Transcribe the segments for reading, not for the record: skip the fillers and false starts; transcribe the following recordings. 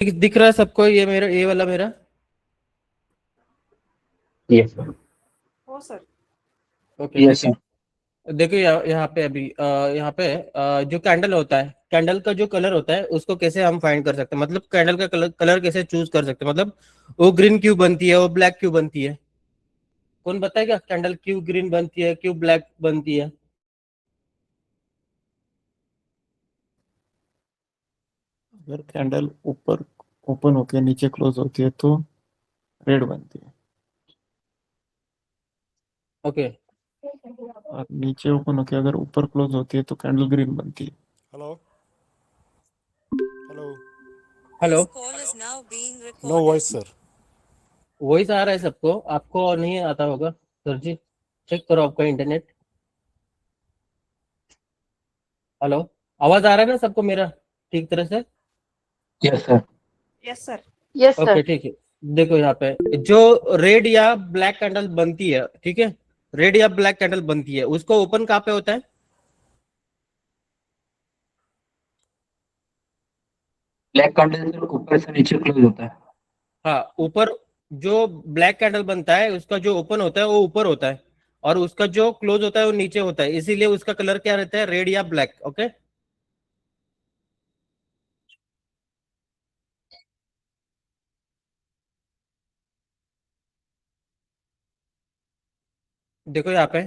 दिख रहा है सबको ये मेरा ये वाला मेरा। Yes sir. हो सर। ओके यस ठीक सर। है। देखो यहाँ पे अभी यहाँ पे जो कैंडल होता है, कैंडल का जो कलर होता है उसको कैसे हम फाइंड कर सकते हैं, मतलब कैंडल का कलर कैसे चूज कर सकते हैं, मतलब वो ग्रीन क्यों बनती है, वो ब्लैक क्यों बनती है। कौन बताएगा कैंडल क्यों ग्रीन बनती है, क्यों ब्लैक बनती है। अगर कैंडल ऊपर ओपन होके नीचे क्लोज होती है तो रेड बनती है, ओके और नीचे ओपन होके अगर ऊपर क्लोज होती है तो कैंडल ग्रीन बनती है। Hello hello. Hello. No voice sir. Voice आ रहा है सबको, आपको नहीं आता होगा सर जी, चेक करो आपका इंटरनेट। हेलो, आवाज आ रहा है ना सबको मेरा ठीक तरह से। Yes sir. Yes sir. Yes okay sir. ठीक है। देखो यहाँ पे जो रेड या ब्लैक कैंडल बनती है, ठीक है, रेड या ब्लैक कैंडल बनती है उसको ओपन कहाँ पे होता है। ब्लैक कैंडल ऊपर से नीचे क्लोज होता है। हाँ, ऊपर जो ब्लैक कैंडल बनता है उसका जो ओपन होता है वो ऊपर होता है, और उसका जो क्लोज होता है वो नीचे होता है, इसीलिए उसका कलर क्या रहता है, रेड या ब्लैक। ओके देखो यहाँ पे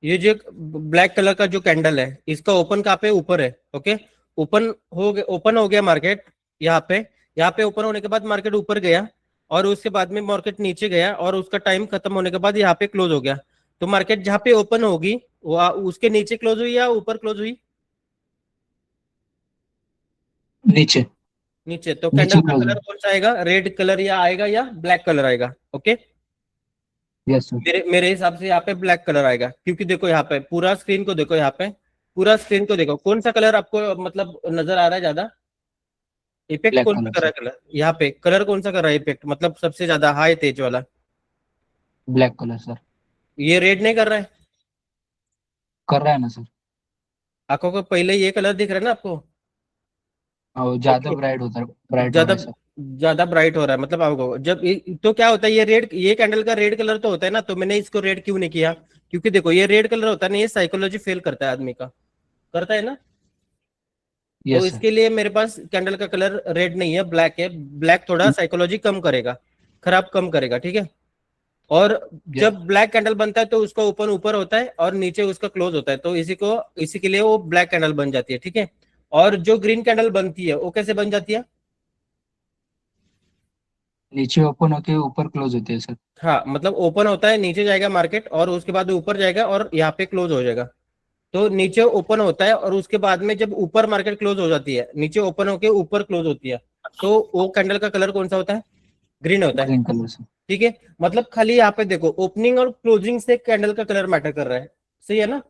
ये जो ब्लैक कलर का जो कैंडल है इसका ओपन कहाँ पे, ऊपर है। ओके, ओपन हो गया मार्केट यहाँ पे। यहाँ पे ओपन होने के बाद मार्केट ऊपर गया, और उसके बाद में मार्केट नीचे गया, और उसका टाइम खत्म होने के बाद यहाँ पे क्लोज हो गया। तो मार्केट जहाँ पे ओपन होगी वो उसके नीचे क्लोज हुई या ऊपर क्लोज हुई। नीचे। नीचे। तो नीचे कैंडल का क्लोज कलर है। कौन सा आएगा, रेड कलर या आएगा या ब्लैक कलर आएगा। Okay, yes sir. मेरे मेरे हिसाब से यहाँ पे ब्लैक कलर आएगा, क्योंकि देखो यहाँ पे पूरा स्क्रीन को देखो, यहाँ पे पूरा स्क्रीन को देखो, कौन सा कलर आपको मतलब नजर आ रहा है ज्यादा। इफेक्ट ब्लैक कौन सा कलर कर रहा सर। है, कलर यहाँ पे कलर कौन सा कर रहा है इफेक्ट, मतलब सबसे ज्यादा हाई तेज वाला। Black colour sir. ये रेड नहीं कर रहा है। कर रहा है ना सर। आंखों को पहले ये कलर दिख रहा है ना आपको। और ज्यादा ओके, ब्राइट होता है, ब्राइट हो रहा ज्यादा है सर। ज्यादा ब्राइट हो रहा है, मतलब आपको जब तो क्या होता है, ये रेड, ये कैंडल का रेड कलर तो होता है ना, तो मैंने इसको रेड क्यों नहीं किया, क्योंकि देखो ये रेड कलर होता है ना, ये साइकोलॉजी फेल करता है आदमी का, करता है ना। तो यस सर। इसके लिए मेरे पास कैंडल का कलर रेड नहीं है, ब्लैक है। ब्लैक थोड़ा साइकोलॉजी कम करेगा, खराब कम करेगा, ठीक है। और यस। जब ब्लैक कैंडल बनता है तो उसका ओपन ऊपर होता है और नीचे उसका क्लोज होता है, तो इसी के लिए वो ब्लैक कैंडल बन जाती है, ठीक है। और जो ग्रीन कैंडल बनती है वो कैसे बन जाती है। नीचे ओपन होके ऊपर क्लोज होते हैं सर। हाँ, मतलब ओपन होता है, नीचे जाएगा मार्केट, और उसके बाद ऊपर जाएगा और यहाँ पे क्लोज हो जाएगा। तो नीचे ओपन होता है और उसके बाद में जब ऊपर मार्केट क्लोज हो जाती है, नीचे ओपन होके ऊपर क्लोज होती है, तो वो कैंडल का कलर कौन सा होता है, ग्रीन होता है, ग्रीन कलर सर। ठीक है। मतलब खाली यहाँ पे देखो ओपनिंग और क्लोजिंग से कैंडल का कलर मैटर कर रहा है, सही है ना।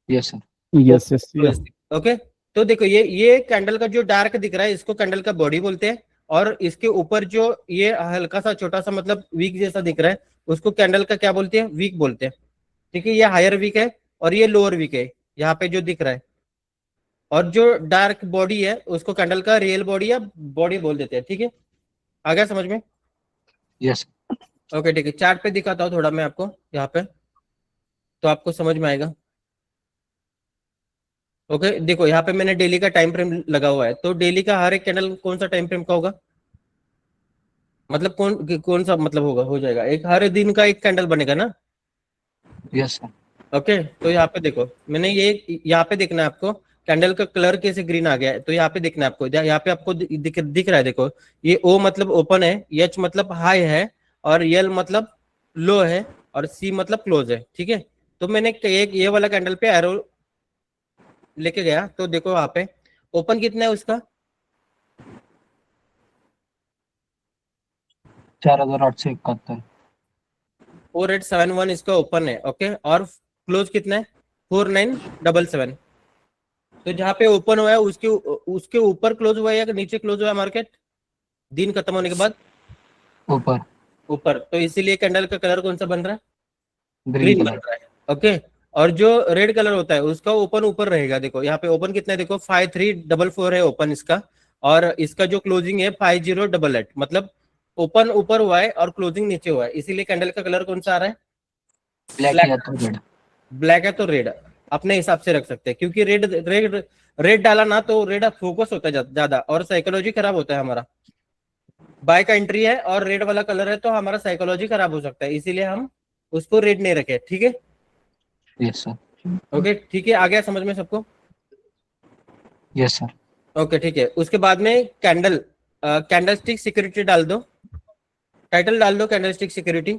Yes sir. Yes yes yes. Okay, तो देखो ये कैंडल का जो डार्क दिख रहा है इसको कैंडल का बॉडी बोलते हैं, और इसके ऊपर जो ये हल्का सा छोटा सा मतलब वीक जैसा दिख रहा है उसको कैंडल का क्या बोलते हैं, वीक बोलते हैं, ठीक है। ये हायर वीक है और ये लोअर वीक है, यहाँ पे जो दिख रहा है। और जो डार्क बॉडी है उसको कैंडल का रियल बॉडी या बॉडी बोल देते हैं, ठीक है। आ गया समझ में। यस। ओके ठीक है, चार्ट पे दिखाता हूँ थोड़ा मैं आपको यहाँ पे, तो आपको समझ में आएगा। ओके देखो यहाँ पे मैंने डेली का टाइम फ्रेम लगा हुआ है, तो डेली का हर एक कैंडल कौन सा टाइम फ्रेम का होगा, मतलब कौन कौन सा मतलब होगा, हो जाएगा एक हर दिन का एक कैंडल बनेगा ना। Yes sir. ओके, तो यहाँ पे देखो मैंने ये यहाँ पे देखना है आपको, कैंडल का कलर कैसे ग्रीन आ गया है, तो यहाँ पे देखना है आपको, यहाँ पे आपको दिख रहा है, देखो ये ओ मतलब ओपन है, एच मतलब हाई है, और यल मतलब लो है, और सी मतलब क्लोज है, ठीक है। तो मैंने एक ये वाला कैंडल पे एरो लेके गया, तो देखो यहाँ पे ओपन कितना है उसका, 4871। 4871 इसका ओपन है, ओके। और क्लोज कितना है, 4977। तो जहाँ पे ओपन हुआ है उसके उसके ऊपर क्लोज हुआ है या नीचे क्लोज हुआ है मार्केट, दिन खत्म होने के बाद ऊपर। ऊपर, तो इसीलिए कैंडल का कलर कौन सा बन रहा है, ग्रीन ग्रीन बन कलर। रहा है, ओके। और जो रेड कलर होता है उसका ओपन ऊपर रहेगा, देखो यहाँ पे ओपन कितना है, देखो 5344 है ओपन इसका, और इसका जो क्लोजिंग है 5088, मतलब ओपन ऊपर हुआ है और क्लोजिंग नीचे हुआ है, इसीलिए कैंडल का कलर कौन सा आ रहा है? Black Black. या तो रेड। ब्लैक है तो रेड अपने हिसाब से रख सकते हैं, क्योंकि रेड रेड रेड डाला ना तो रेड फोकस होता है ज्यादा और साइकोलॉजी खराब होता है हमारा। बाय का एंट्री है और रेड वाला कलर है तो हमारा साइकोलॉजी खराब हो सकता है, इसीलिए हम उसको रेड नहीं रखे, ठीक है? Yes sir. ओके ठीक है, आ गया समझ में सबको? Yes sir. ओके ठीक है, उसके बाद में कैंडलस्टिक सिक्योरिटी डाल दो, टाइटल डाल दो कैंडलस्टिक सिक्योरिटी।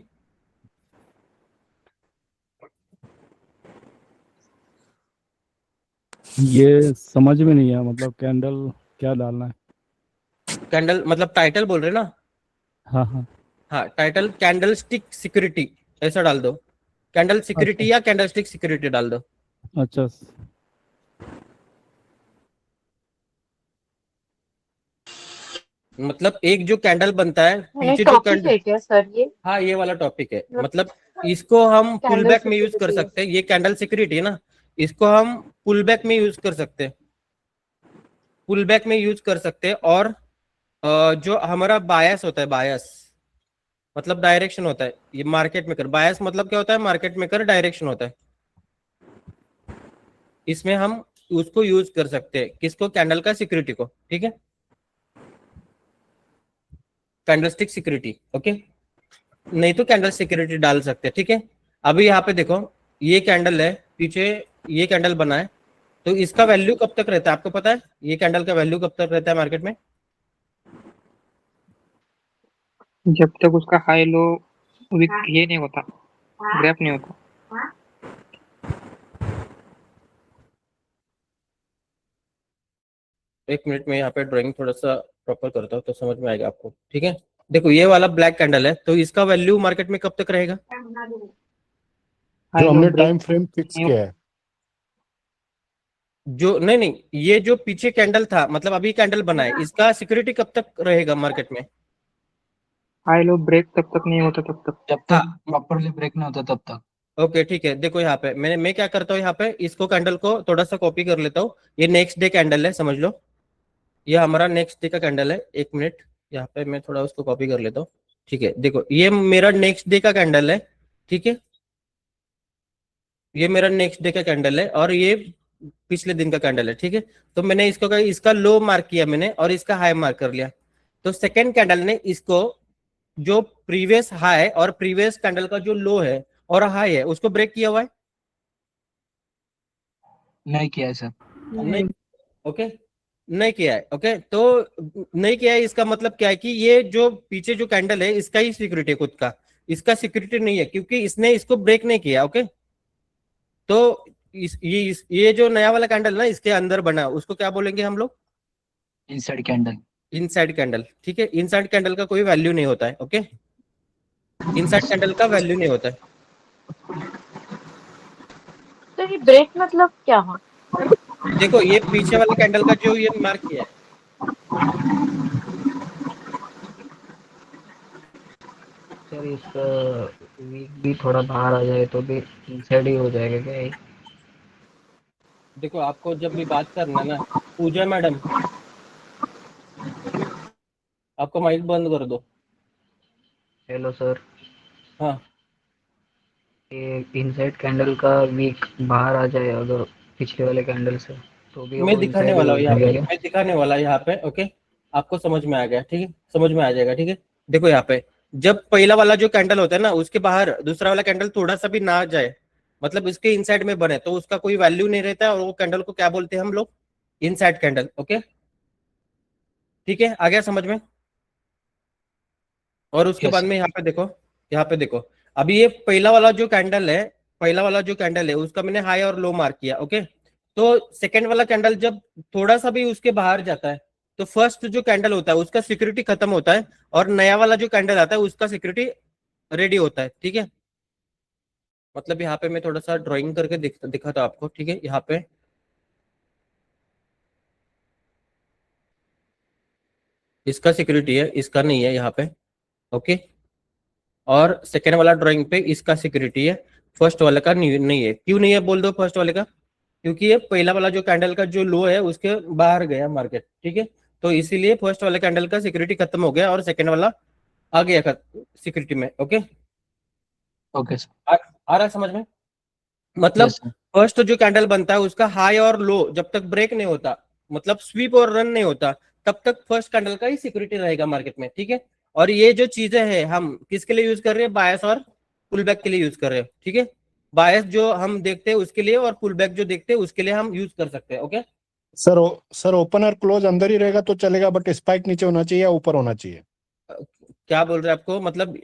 ये समझ में नहीं आया, मतलब कैंडल क्या डालना है? कैंडल मतलब टाइटल बोल रहे ना? हाँ हाँ। हाँ, टाइटल कैंडलस्टिक सिक्योरिटी ऐसा डाल दो, कैंडल सिक्योरिटी या कैंडलस्टिक सिक्योरिटी डाल दो। अच्छा। मतलब एक जो कैंडल बनता है पीछे जो टॉपिक कैंडल, है क्या सर ये? हाँ ये वाला टॉपिक है, मतलब इसको हम पुल कैंडल बैक में यूज कर सिक्योरिटी। सकते हैं, ये कैंडल सिक्योरिटी है ना, इसको हम पुल बैक में यूज कर सकते हैं, पुल बैक में यूज कर सकते हैं। और जो हमारा बायस होता है, बायस मतलब डायरेक्शन होता है, ये मार्केट मेकर बायस मतलब क्या होता है? मार्केट मेकर डायरेक्शन होता है, इसमें हम उसको यूज कर सकते हैं, किसको? कैंडल का सिक्योरिटी को, ठीक है? कैंडलस्टिक सिक्योरिटी, ओके, नहीं तो कैंडल सिक्योरिटी डाल सकते हैं, ठीक है? अभी यहाँ पे देखो ये कैंडल है, पीछे ये कैंडल बना है, तो इसका वैल्यू कब तक रहता है आपको पता है? ये कैंडल का वैल्यू कब तक रहता है मार्केट में? जब तक उसका हाई लो ये नहीं होता, ग्रैप नहीं होता। एक मिनट में यहाँ पे ड्राइंग थोड़ा सा प्रॉपर करता हूँ तो समझ में आएगा आपको, ठीक है? देखो ये वाला ब्लैक कैंडल है, तो इसका वैल्यू मार्केट में कब तक रहेगा? हाई जो लो हमने ब्रेक टाइम फ्रेम फिक्स किया है। जो नहीं, ये जो पीछे कैंडल था, मतलब अभी कैंडल बना है, इसका सिक्योरिटी कब तक रहेगा मार्केट में? हाई लो ब्रेक तब तक नहीं होता, तब तक। जब तक प्रॉपरली ब्रेक नहीं होता तब तक। ओके ठीक है, देखो यहाँ पे मैं क्या करता हूँ, यहाँ पे इसको कैंडल को थोड़ा सा कॉपी कर लेता हूँ, ये नेक्स्ट डे कैंडल है समझ लो, ये हमारा नेक्स्ट डे का कैंडल है। एक मिनट यहाँ पे मैं थोड़ा उसको कॉपी कर लेता हूँ, ठीक है? देखो ये मेरा नेक्स्ट डे का कैंडल है, ठीक है? ये मेरा नेक्स्ट डे का कैंडल है और ये पिछले दिन का कैंडल है, ठीक है? तो मैंने इसका लो मार्क किया मैंने और इसका हाई मार्क कर लिया, तो सेकेंड कैंडल ने इसको जो प्रीवियस हाई और प्रीवियस कैंडल का जो लो है और हाई है उसको ब्रेक किया हुआ है? नहीं किया है सर। नहीं, ओके, नहीं किया है, ओके, तो नहीं किया है इसका मतलब क्या है कि ये जो पीछे जो कैंडल है इसका ही सिक्योरिटी है खुद का, इसका सिक्योरिटी नहीं है क्योंकि इसने इसको ब्रेक नहीं किया, ओके? तो ये जो नया वाला कैंडल ना इसके अंदर बना उसको क्या बोलेंगे हम लोग? Inside candle. इनसाइड कैंडल, ठीक है? इनसाइड कैंडल का कोई वैल्यू नहीं होता है, ओके? इनसाइड कैंडल का वैल्यू नहीं होता है। तो ये ब्रेक मतलब क्या हुआ? देखो ये पीछे वाला कैंडल का जो ये मार्क किया है, सर इसका वीक भी थोड़ा बाहर आ जाए तो भी इनसाइड ही हो जाएगा क्या ये? देखो आपको जब भी बात करना ना, पूजा मैडम आपको माइक बंद कर दो। Hello sir. हाँ, ये इनसाइड कैंडल का वीक बाहर आ जाए अगर पिछले वाले कैंडल से तो भी मैं वो दिखाने इनसाइड वाला हूँ यहाँ पे, जाएगा। मैं दिखाने वाला यहाँ पे, ओके? आपको समझ में आ गया, ठीक है? समझ में आ जाएगा, ठीक है? देखो यहाँ पे जब पहला वाला जो कैंडल होता है ना उसके बाहर दूसरा वाला कैंडल थोड़ा सा भी ना जाए, मतलब इसके इनसाइड में बने, तो उसका कोई वैल्यू नहीं रहता है और वो कैंडल को क्या बोलते हैं हम लोग? Inside candle, okay? ठीक है, आ गया समझ में? और उसके Yes, बाद में यहाँ पे देखो अभी ये पहला वाला जो कैंडल है, पहला वाला जो कैंडल है उसका मैंने हाई और लो मार्क किया, ओके? तो सेकंड वाला कैंडल जब थोड़ा सा भी उसके बाहर जाता है तो फर्स्ट जो कैंडल होता है उसका सिक्योरिटी खत्म होता है और नया वाला जो कैंडल आता है उसका सिक्योरिटी रेडी होता है, ठीक है? मतलब यहाँ पे मैं थोड़ा सा ड्राइंग करके दिखाता हूँ आपको, ठीक है? यहाँ पे इसका सिक्योरिटी है, इसका नहीं है यहाँ पे, ओके? और सेकेंड वाला ड्राइंग पे इसका सिक्योरिटी है, फर्स्ट वाले का नहीं है। क्यों नहीं है बोल दो फर्स्ट वाले का? क्योंकि ये पहला वाला जो कैंडल का जो लो है उसके बाहर गया मार्केट, ठीक है? तो इसीलिए फर्स्ट वाले कैंडल का सिक्योरिटी खत्म हो गया और सेकंड वाला आ गया सिक्योरिटी में। Okay, okay sir. आ रहा है समझ में? मतलब यस सर। फर्स्ट जो कैंडल बनता है उसका हाई और लो जब तक ब्रेक नहीं होता, मतलब स्वीप और रन नहीं होता, तब तक फर्स्ट कैंडल का ही सिक्योरिटी रहेगा मार्केट में। ठीक है, और ये जो चीजें हैं हम किसके लिए यूज कर रहे हैं? बायस और पुल बैक के लिए यूज कर रहे हैं। ठीक है, बायस जो हम देखते हैं उसके लिए और पुल बैक जो देखते हैं उसके लिए हम यूज कर सकते हैं। ओके सर ओपन और क्लोज अंदर ही रहेगा तो चलेगा, बट स्पाइक नीचे होना चाहिए या ऊपर होना चाहिए? क्या बोल रहे हैं आपको? मतलब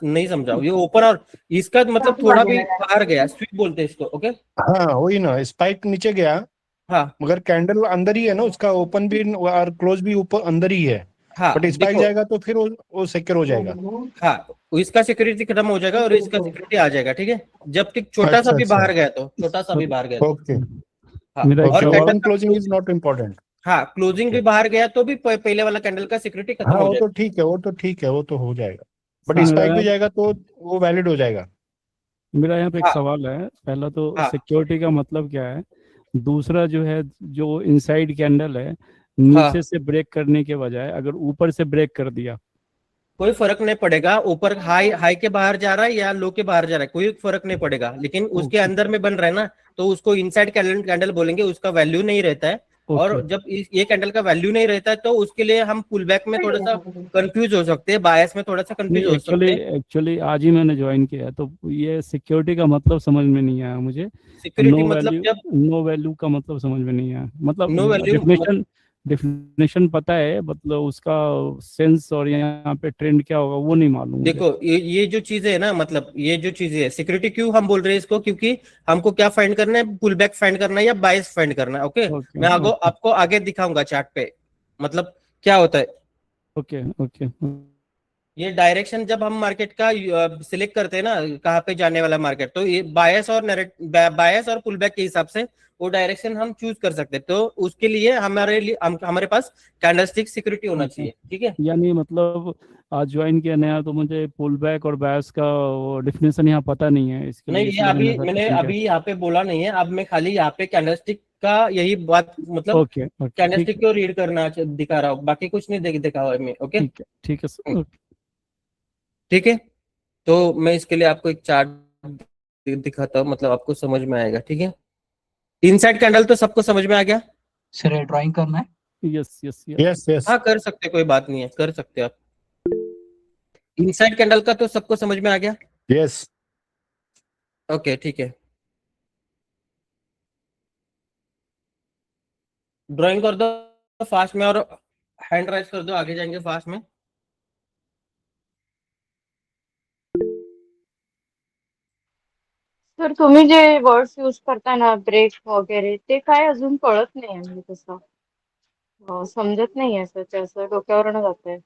नहीं समझा। ये ओपन और इसका मतलब थोड़ा भी बाहर गया, स्वीप बोलते हैं इसको। ओके हाँ वही ना, स्पाइक नीचे गया हाँ मगर कैंडल अंदर ही है ना, उसका ओपन भी और क्लोज भी ऊपर अंदर ही है, हाँ, बट स्पाइक देखो जाएगा तो फिर वो सिक्योर हो जाएगा। हाँ, इसका सिक्योरिटी खत्म हो जाएगा और इसका सिक्योरिटी आ जाएगा। ठीक है, जब तक छोटा सा अच्छा, भी अच्छा। बाहर गया तो, छोटा सा भी बाहर गया तो। ओके हाँ, मेरा एक और सवाल- candle open closing is not important. हाँ, क्लोजिंग भी बाहर गया तो भी पहले वाला कैंडल का सिक्योरिटी खत्म हाँ हो वो जाएगा। तो ठीक है, वो तो ठीक है, वो तो हो जाएगा, बट हाँ, स्पाइक भी जाएगा तो वो वैलिड हो जाएगा। मेरा यहाँ पे एक हाँ, सवाल है। पहला तो हाँ, सिक्योरिटी का मतलब क्या है? दूसरा जो है, जो इनसाइड कैंडल है, हाँ, नीचे से ब्रेक करने के बजाय अगर ऊपर से ब्रेक कर दिया, कोई फर्क नहीं पड़ेगा। ऊपर हाई के बाहर जा रहा है या लो के बाहर जा रहा है, कोई फर्क नहीं पड़ेगा, लेकिन उसके ओके अंदर में बन रहा है ना, तो उसको इनसाइड कैंडल बोलेंगे, उसका वैल्यू नहीं रहता है। और ओके। जब ये कैंडल का वैल्यू नहीं रहता है तो उसके लिए हम पुल बैक में थोड़ा सा कंफ्यूज हो सकते हैं, बायस में थोड़ा सा कंफ्यूज नहीं, हो सकते एक्चुअली हैं। एक्चुअली आज ही मैंने ज्वाइन किया है, तो ये सिक्योरिटी का मतलब समझ में नहीं आया मुझे। सिक्योरिटी मतलब जब नो वैल्यू का मतलब समझ में नहीं आया। मतलब नो वैल्यू डेफिनेशन पता है, मतलब उसका सेंस और यहाँ पे ट्रेंड क्या होगा वो नहीं मालूम मुझे। देखो, ये जो चीजें है ना, मतलब ये जो चीजें है, सिक्योरिटी क्यों हम बोल रहे हैं इसको? क्योंकि हमको क्या फाइंड करना है? पुल बैक फाइंड करना है या बायस फाइंड करना है। ओके, ओके मैं ओके आपको आगे दिखाऊंगा चार्ट पे, मतलब क्या होता है। Okay okay. ये डायरेक्शन जब हम मार्केट का सिलेक्ट करते हैं ना, कहाँ पे जाने वाला मार्केट, तो ये बायस और पुल बैक के हिसाब से वो डायरेक्शन हम चूज कर सकते हैं। तो उसके लिए हमारे पास कैंडलस्टिक सिक्योरिटी होना चाहिए। ठीक है, यानी मतलब आज ज्वाइन किया नया, तो मुझे पुल बैक और बायस का डेफिनेशन यहाँ पता नहीं है, इसके नहीं लिए ये इसलिए मैंने ठीक है। अभी यहाँ पे बोला नहीं है। अब मैं खाली यहाँ पे कैंडलस्टिक का यही बात, मतलब ओके ओके ठीक कैंडलस्टिक को रीड करना दिखा रहा हूँ, बाकी कुछ नहीं दिखा हुआ है मैं। ओके ठीक है सर, ओके। ठीक है, तो मैं इसके लिए आपको एक चार्ट दिखाता हूँ, मतलब आपको समझ में आएगा। ठीक है, इनसाइड कैंडल तो सबको समझ में आ गया? सर ये ड्राइंग करना है? Yes yes yes. Yes yes. हाँ, कर सकते, कोई बात नहीं है, कर सकते आप। इनसाइड कैंडल का तो सबको समझ में आ गया? यस। ओके ठीक है, ड्राइंग कर दो फास्ट में और हैंड राइज कर दो, आगे जाएंगे फास्ट में। सर तुम्ही जे वर्ड्स यूज करता ना, ब्रेक वगैरे, ते काय अजून कळत नाही म्हणजे तसं समजत नाही आहे सर, ते असं डोक्यावरनं जात आहे.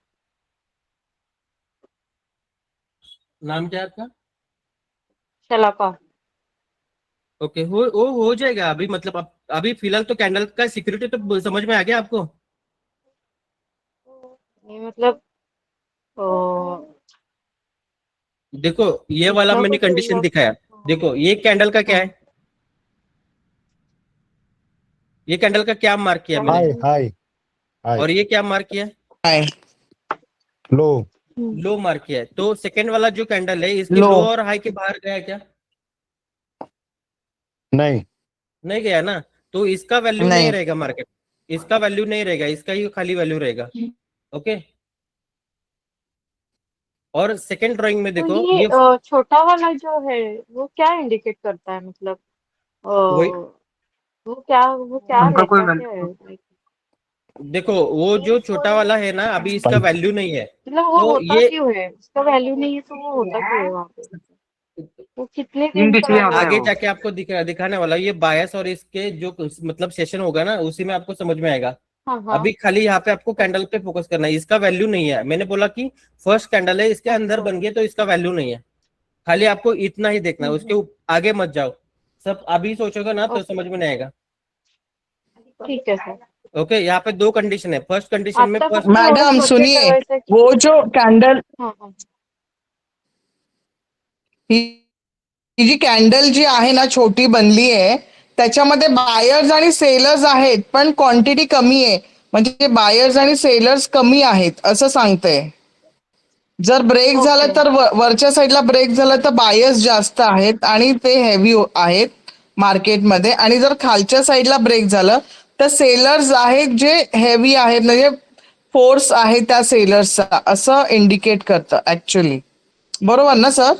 नाम क्या है आपका? शलाका. ओके, हो जाएगा अभी, मतलब अभी फिलहाल तो कैंडल का सिक्योरिटी तो समझ में आ गया आपको? नहीं मतलब अ, देखो, ये वाला इतना मैंने कुछ कंडीशन मतलब दिखाया। देखो, ये कैंडल का क्या है? ये कैंडल का क्या मार्क किया मैंने? High high high. और ये क्या मार्क किया? लो। लो मार्क किया है। तो सेकंड वाला जो कैंडल है, इसके लो। लो और हाई के बाहर गया क्या? नहीं। नहीं गया ना, तो इसका वैल्यू नहीं रहेगा मार्केट, इसका वैल्यू नहीं रहेगा, इसका ही खाली वैल्यू रहेगा। ओके, और सेकंड ड्राइंग में तो देखो, ये ये छोटा वाला जो है वो क्या इंडिकेट करता है, मतलब वही वो क्या उनका कोई रहता क्या है like, देखो, वो जो छोटा वाला है ना, अभी इसका वैल्यू नहीं है। मतलब वो तो होता ये क्यों है, उसका वैल्यू नहीं है तो वो होता क्यों है वहाँ पे, वो कितने दिन डिस्प्ले का होता है आगे वो। जाके आपको दिखाने वाला, ये बायस और इसके जो मतलब सेशन होगा ना, उसी में आपको समझ में आएगा। हाँ हाँ अभी खाली यहाँ पे आपको कैंडल पे फोकस करना है, इसका वैल्यू नहीं है। मैंने बोला कि फर्स्ट कैंडल है, इसके अंदर बन गए तो इसका वैल्यू नहीं है, खाली आपको इतना ही देखना है, उसके आगे मत जाओ। सब अभी सोचोगे ना तो समझ में नहीं आएगा। ठीक है सर. ओके, यहाँ पे दो कंडीशन है। फर्स्ट कंडीशन में आता फर्स्ट, फक्त एवढंच मॅडम लक्षात सुनिए, ठेवायचं आहे की वो जो कैंडल हाँ हाँ ही ही जी कॅन्डल जी आहे ना छोटी बनली आहे, त्याच्यामध्ये बायर्स आणि सेलर्स आहेत पण क्वांटिटी कमी आहे. म्हणजे बायर्स आणि सेलर्स कमी आहेत असं सांगते. जर ब्रेक झाला Okay. तर वरच्या साईडला ब्रेक झाला तर बायर्स जास्त आहेत आणि ते हेवी आहेत मार्केटमध्ये, आणि जर खालच्या साईडला ब्रेक झालं तर सेलर्स आहेत जे हेवी आहेत, म्हणजे फोर्स आहे त्या सेलर्सचा असं इंडिकेट करतं ऍक्च्युली. बरोबर ना सर?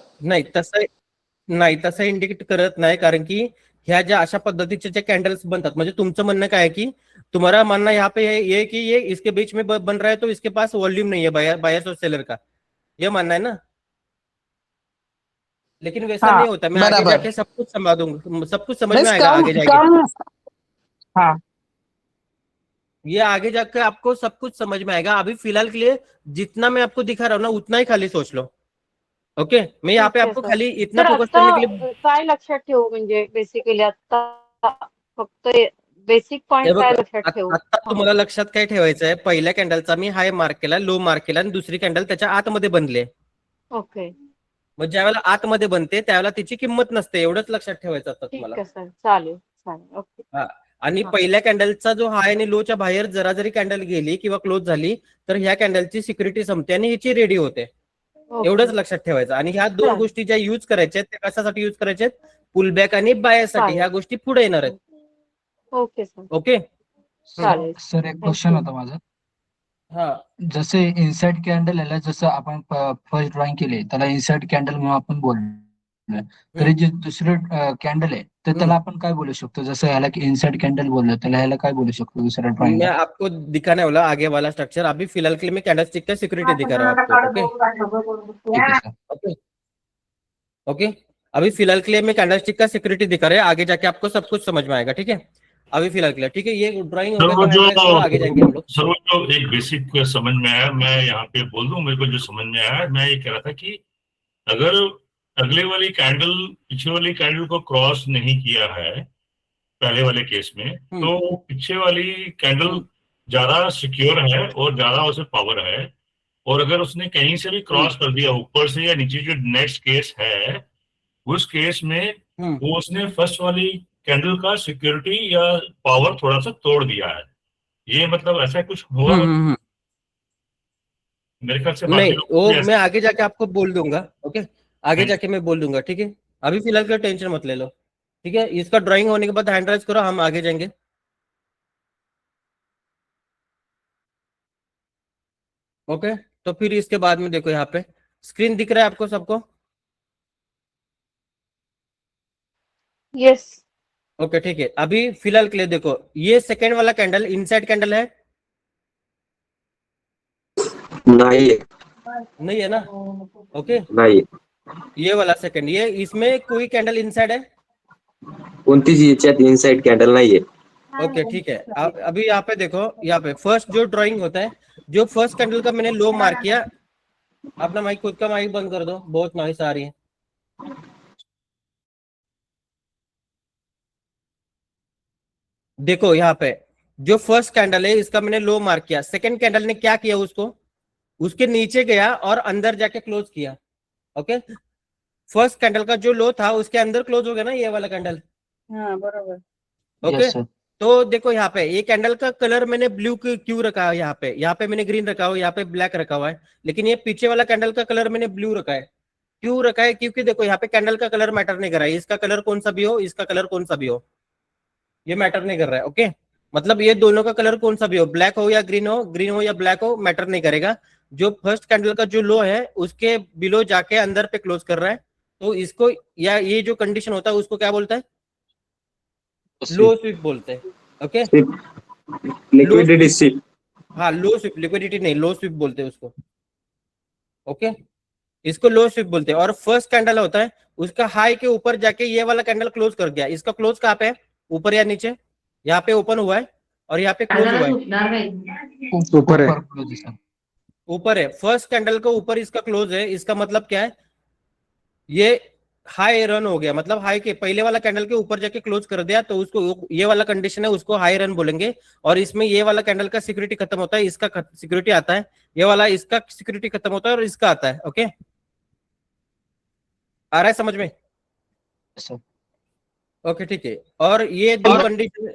नाही तसं इंडिकेट करत नाही, कारण की ह्या ज्या अशा पद्धतीचे जे कॅन्डल्स बनतात, म्हणजे तुमचं म्हणणं काय आहे की तुम्हारा मानना यहाँ पे है ये कि ये इसके बीच में बन रहा है तो इसके पास वॉल्यूम नहीं है बायर्स और सेलर का, ये मानना है ना? लेकिन वैसा हाँ, नहीं होता, मैं आगे बराबर. जाके सब कुछ समझा दूंगा, सब कुछ समझ में बस आएगा कम आगे जाके। कम हाँ ये आगे जाकर आपको सब कुछ समझ में आएगा, अभी फिलहाल के लिए जितना मैं आपको दिखा रहा हूँ ना उतना ही खाली सोच लो. ओके, मैं यहाँ पे ठीक आहे आपको सर. खाली इतना तर फोकस करने के लिए आता काय लक्षात ठेवू, म्हणजे बेसिकली आता फक्त बेसिक हे पॉइंट बघ, काय लक्षात ठेवू? आता तुम्हाला लक्षात काय ठेवायचं आहे, पहिल्या कॅन्डलचा मी हाय मार्क केला, लो मार्क केला, आणि दुसरी कॅन्डल त्याच्या आतमध्ये बनले. ओके, मग ज्यावेळेला आतमध्ये बनते त्यावेळेला तिची किंमत नसते, एवढंच लक्षात ठेवायचं असतं ठीक तुम्हाला. आहे सर, चालेल चालेल. ओके. हा. आणि हा. पहिल्या कॅन्डलचा जो हाय आणि लोच्या बाहेर जरा जरी कॅन्डल गेली किंवा क्लोज झाली तर ह्या कॅन्डलची सिक्युरिटी संपते आणि हिची रेडी होते. ओके. एवढंच लक्षात ठेवायचं. आणि ह्या दोन चालेल. गोष्टी ज्या युज करायच्या आहेत त्या कशासाठी युज करायच्या आहेत? पुलबॅक आणि बायसाठी. ह्या गोष्टी पुढे येणार आहेत. Okay sir, okay. चालेल. सर एक Thank क्वेश्चन you. होता माझा. हा, जसे इन्साइड कॅन्डल याला जसं आपण फर्स्ट ड्रॉइंग केले त्याला इन्साइड कॅन्डल म्हणून आपण बोललो, तरी जे दुसरे कॅन्डल आहे तर त्याला आपण काय बोलू शकतो? जसं ह्याला इन्साइड कॅन्डल बोललो त्याला ह्याला काय बोलू शकतो दुसऱ्या मैं ड्रॉइंगला? आपको दिखाने वाला आगे वाला स्ट्रक्चर, अभी फिलहाल के लिए मैं कैंडलस्टिक का सिक्योरिटी दिखा रहा हूँ आपको. ओके ठीक आहे सर. ओके ओके, अभी फिलहाल के लिए मैं कैंडलस्टिक का सिक्योरिटी दिखा रहे हैं, आगे जाके आपको सब कुछ समझ में आएगा. ठीक है, अभी फिलहाल के लिए ठीक है. ये ड्राइंग सर वो जो आगे जाएंगे हम लोग. सर वो जो एक बेसिक समझ में आया, मैं यहाँ पे बोल दूं, मेरे को जो समझ में आया, मैं ये कह रहा था कि अगर अगले वाली कैंडल पिछले वाली कैंडल को क्रॉस नहीं किया है पहले वाले केस में, तो पीछे वाली कैंडल ज्यादा सिक्योर है और ज्यादा उसे पावर है, और अगर उसने कहीं से भी क्रॉस कर दिया ऊपर से या नीचे, जो नेक्स्ट केस है उस केस में वो उसने फर्स्ट वाली कैंडल का सिक्योरिटी या पावर थोड़ा सा तोड़ दिया है. ये मतलब ऐसा कुछ हुआ मेरे ख्याल से. नहीं, बाकी वो लोग मैं आगे जाके आपको बोल दूंगा. ओके, आगे हम्म. जाके मैं बोल दूंगा. ठीक है, अभी फिलहाल का टेंशन मत ले लो. ठीक है, इसका ड्राइंग होने के बाद हैंड राइज करो, हम आगे जाएंगे. ओके, तो फिर इसके बाद में देखो, यहाँ पे स्क्रीन दिख रहा है आपको सबको? येस. ओके ठीक है, अभी फिलहाल के लिए देखो, ये सेकेंड वाला कैंडल इनसाइड कैंडल है? नहीं है ना? ओके, नाही, ये वाला सेकंड, ये इसमें कोई कैंडल इनसाइड है? कोणतीच याच्यात इनसाइड कॅन्डल नाहीये. ओके ठीक है. अभी यहाँ पे देखो, यहाँ पे फर्स्ट जो ड्राइंग होता है, जो फर्स्ट कैंडल का मैंने लो मार्क किया, अपना माइक, खुद का माइक बंद कर दो, बहुत नॉइस आ रही है. देखो यहाँ पे जो फर्स्ट कैंडल है इसका मैंने लो मार्क किया, सेकंड कैंडल ने क्या किया, उसके नीचे गया और अंदर जाके क्लोज किया. ओके, फर्स्ट कैंडल का जो लो था उसके अंदर क्लोज हो गया ना ये वाला कैंडल. हाँ बरोबर. Okay, Yes, sir. तो देखो यहाँ पे ये कैंडल का कलर मैंने ब्लू क्यों रखा है, यहाँ पे मैंने ग्रीन रखा हुआ है, यहाँ पे ब्लैक रखा हुआ है, लेकिन ये पीछे वाला कैंडल का कलर मैंने ब्लू रखा है. क्यों रखा है? क्योंकि देखो यहाँ पे कैंडल का कलर मैटर नहीं कर रहा है, इसका कलर कौन सा भी हो, इसका कलर कौन सा भी हो, ये मैटर नहीं कर रहा है. ओके, मतलब ये दोनों का कलर कौन सा भी हो, ब्लैक हो या ग्रीन हो या ब्लैक हो, मैटर नहीं करेगा. जो फर्स्ट कैंडल का जो लो है उसके बिलो जाके अंदर पे क्लोज कर रहा है, तो इसको, या ये जो कंडीशन होता है उसको क्या बोलता है? लो स्विप बोलते हैं. Okay, liquidity sweep. हाँ, लो स्विप, लिक्विडिटी नहीं, लो स्विप बोलते हैं उसको. ओके, इसको लो स्विप बोलते हैं. और फर्स्ट कैंडल होता है उसका हाई के ऊपर जाके ये वाला कैंडल क्लोज कर गया. इसका क्लोज कहाँ पे है, ऊपर या नीचे? यहाँ पे ओपन हुआ है और यहाँ पे क्लोज हुआ है. ऊपर है. ऊपर है, फर्स्ट कैंडल के ऊपर इसका क्लोज है. इसका मतलब क्या है, ये हाई रन हो गया, मतलब हाई के पहले वाला कैंडल के ऊपर जाके क्लोज कर दिया, तो उसको, ये वाला कंडीशन है, उसको हाई रन बोलेंगे. और इसमें ये वाला कैंडल का सिक्योरिटी खत्म होता है, इसका सिक्योरिटी आता है, ये वाला इसका सिक्योरिटी खत्म होता है और इसका आता है. ओके, आ रहा है समझ में? ओके ठीक है. और ये दो कंडीशन,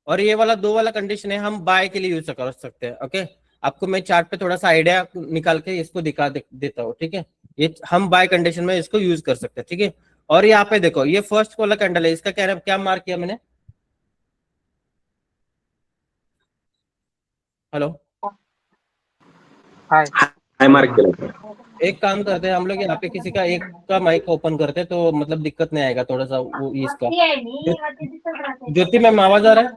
और ये वाला 2 वाला कंडीशन है, हम बाय के लिए यूज कर सकते हैं। ओके, आपको मैं चार्ट पे थोड़ा सा आइडिया निकाल के इसको दिखा देता हूँ, ठीक है। ये हम बाय कंडीशन में इसको यूज कर सकते हैं, ठीक है। और यहाँ पे देखो, ये फर्स्ट वाला कैंडल है, इसका क्या मार्क किया मैंने? हेलो, हाई मार्क केला। एक काम करते हैं हम लोग, यहाँ पे किसी का एक का माइक ओपन करते हैं तो मतलब दिक्कत नहीं आएगा थोड़ा सा वो इसका। ज्योति मैम आवाज आ रहा है?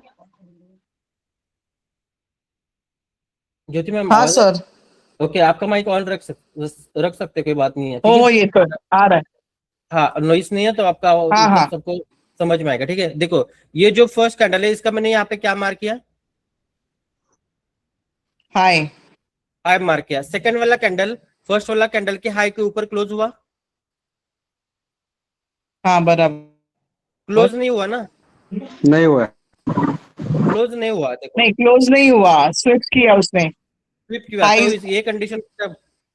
ज्योति मैम हाँ आवाज सर। ओके, आपका माइक ऑन रख सकते, कोई बात नहीं है, ठीक हो है। ये सर आ रहा है। हाँ, नॉइस नहीं है तो आपका हाँ, मतलब हाँ। सबको समझ में आएगा, ठीक है। देखो, ये जो फर्स्ट कैंडल है, इसका मैंने यहाँ पे क्या मार्क किया? हाय। हाई मार्क किया। सेकंड वाला कैंडल फर्स्ट वाला कैंडल के हाई के ऊपर क्लोज हुआ? हाँ बराबर। क्लोज नहीं हुआ ना? नहीं हुआ। क्लोज नहीं हुआ। देखो, नहीं क्लोज नहीं हुआ, स्विच किया उसने। स्विप की बात हाई। तो ये कंडीशन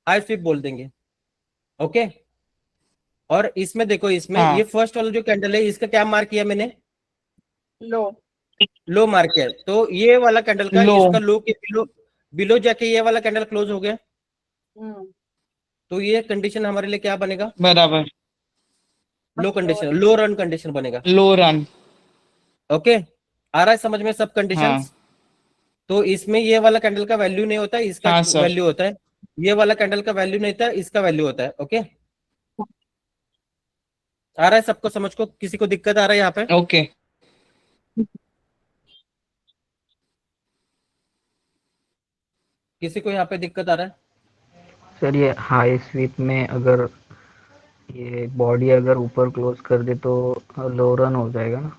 हाई स्विप बोल देंगे, ओके। और इसमें देखो, इसमें हाँ। ये फर्स्ट वाला जो कैंडल है, इसका क्या मार्क किया मैंने? लो मार्क किया। तो ये वाला कैंडल का लो। इसका लो के बिलो जाके ये वाला कैंडल क्लोज हो गया, तो ये कंडीशन हमारे लिए क्या बनेगा? बराबर। लो कंडीशन, लो रन कंडीशन बनेगा, लो रन। ओके। आ रहा है समझ में सब कंडीशंस? हाँ। तो इसमें ये वाला कैंडल का वैल्यू नहीं होता है, इसका हाँ सर। वैल्यू होता है। ये वाला कैंडल का वैल्यू नहीं था, इसका वैल्यू होता है, ओके। आ रहा है सबको समझ को? किसी को दिक्कत आ रहा है यहाँ पे? ओके। किसी को यहाँ पे दिक्कत आ रहा है? सर ये हाई स्वीप में अगर ये बॉडी अगर ऊपर क्लोज कर दे तो लो रन हो जाएगा ना?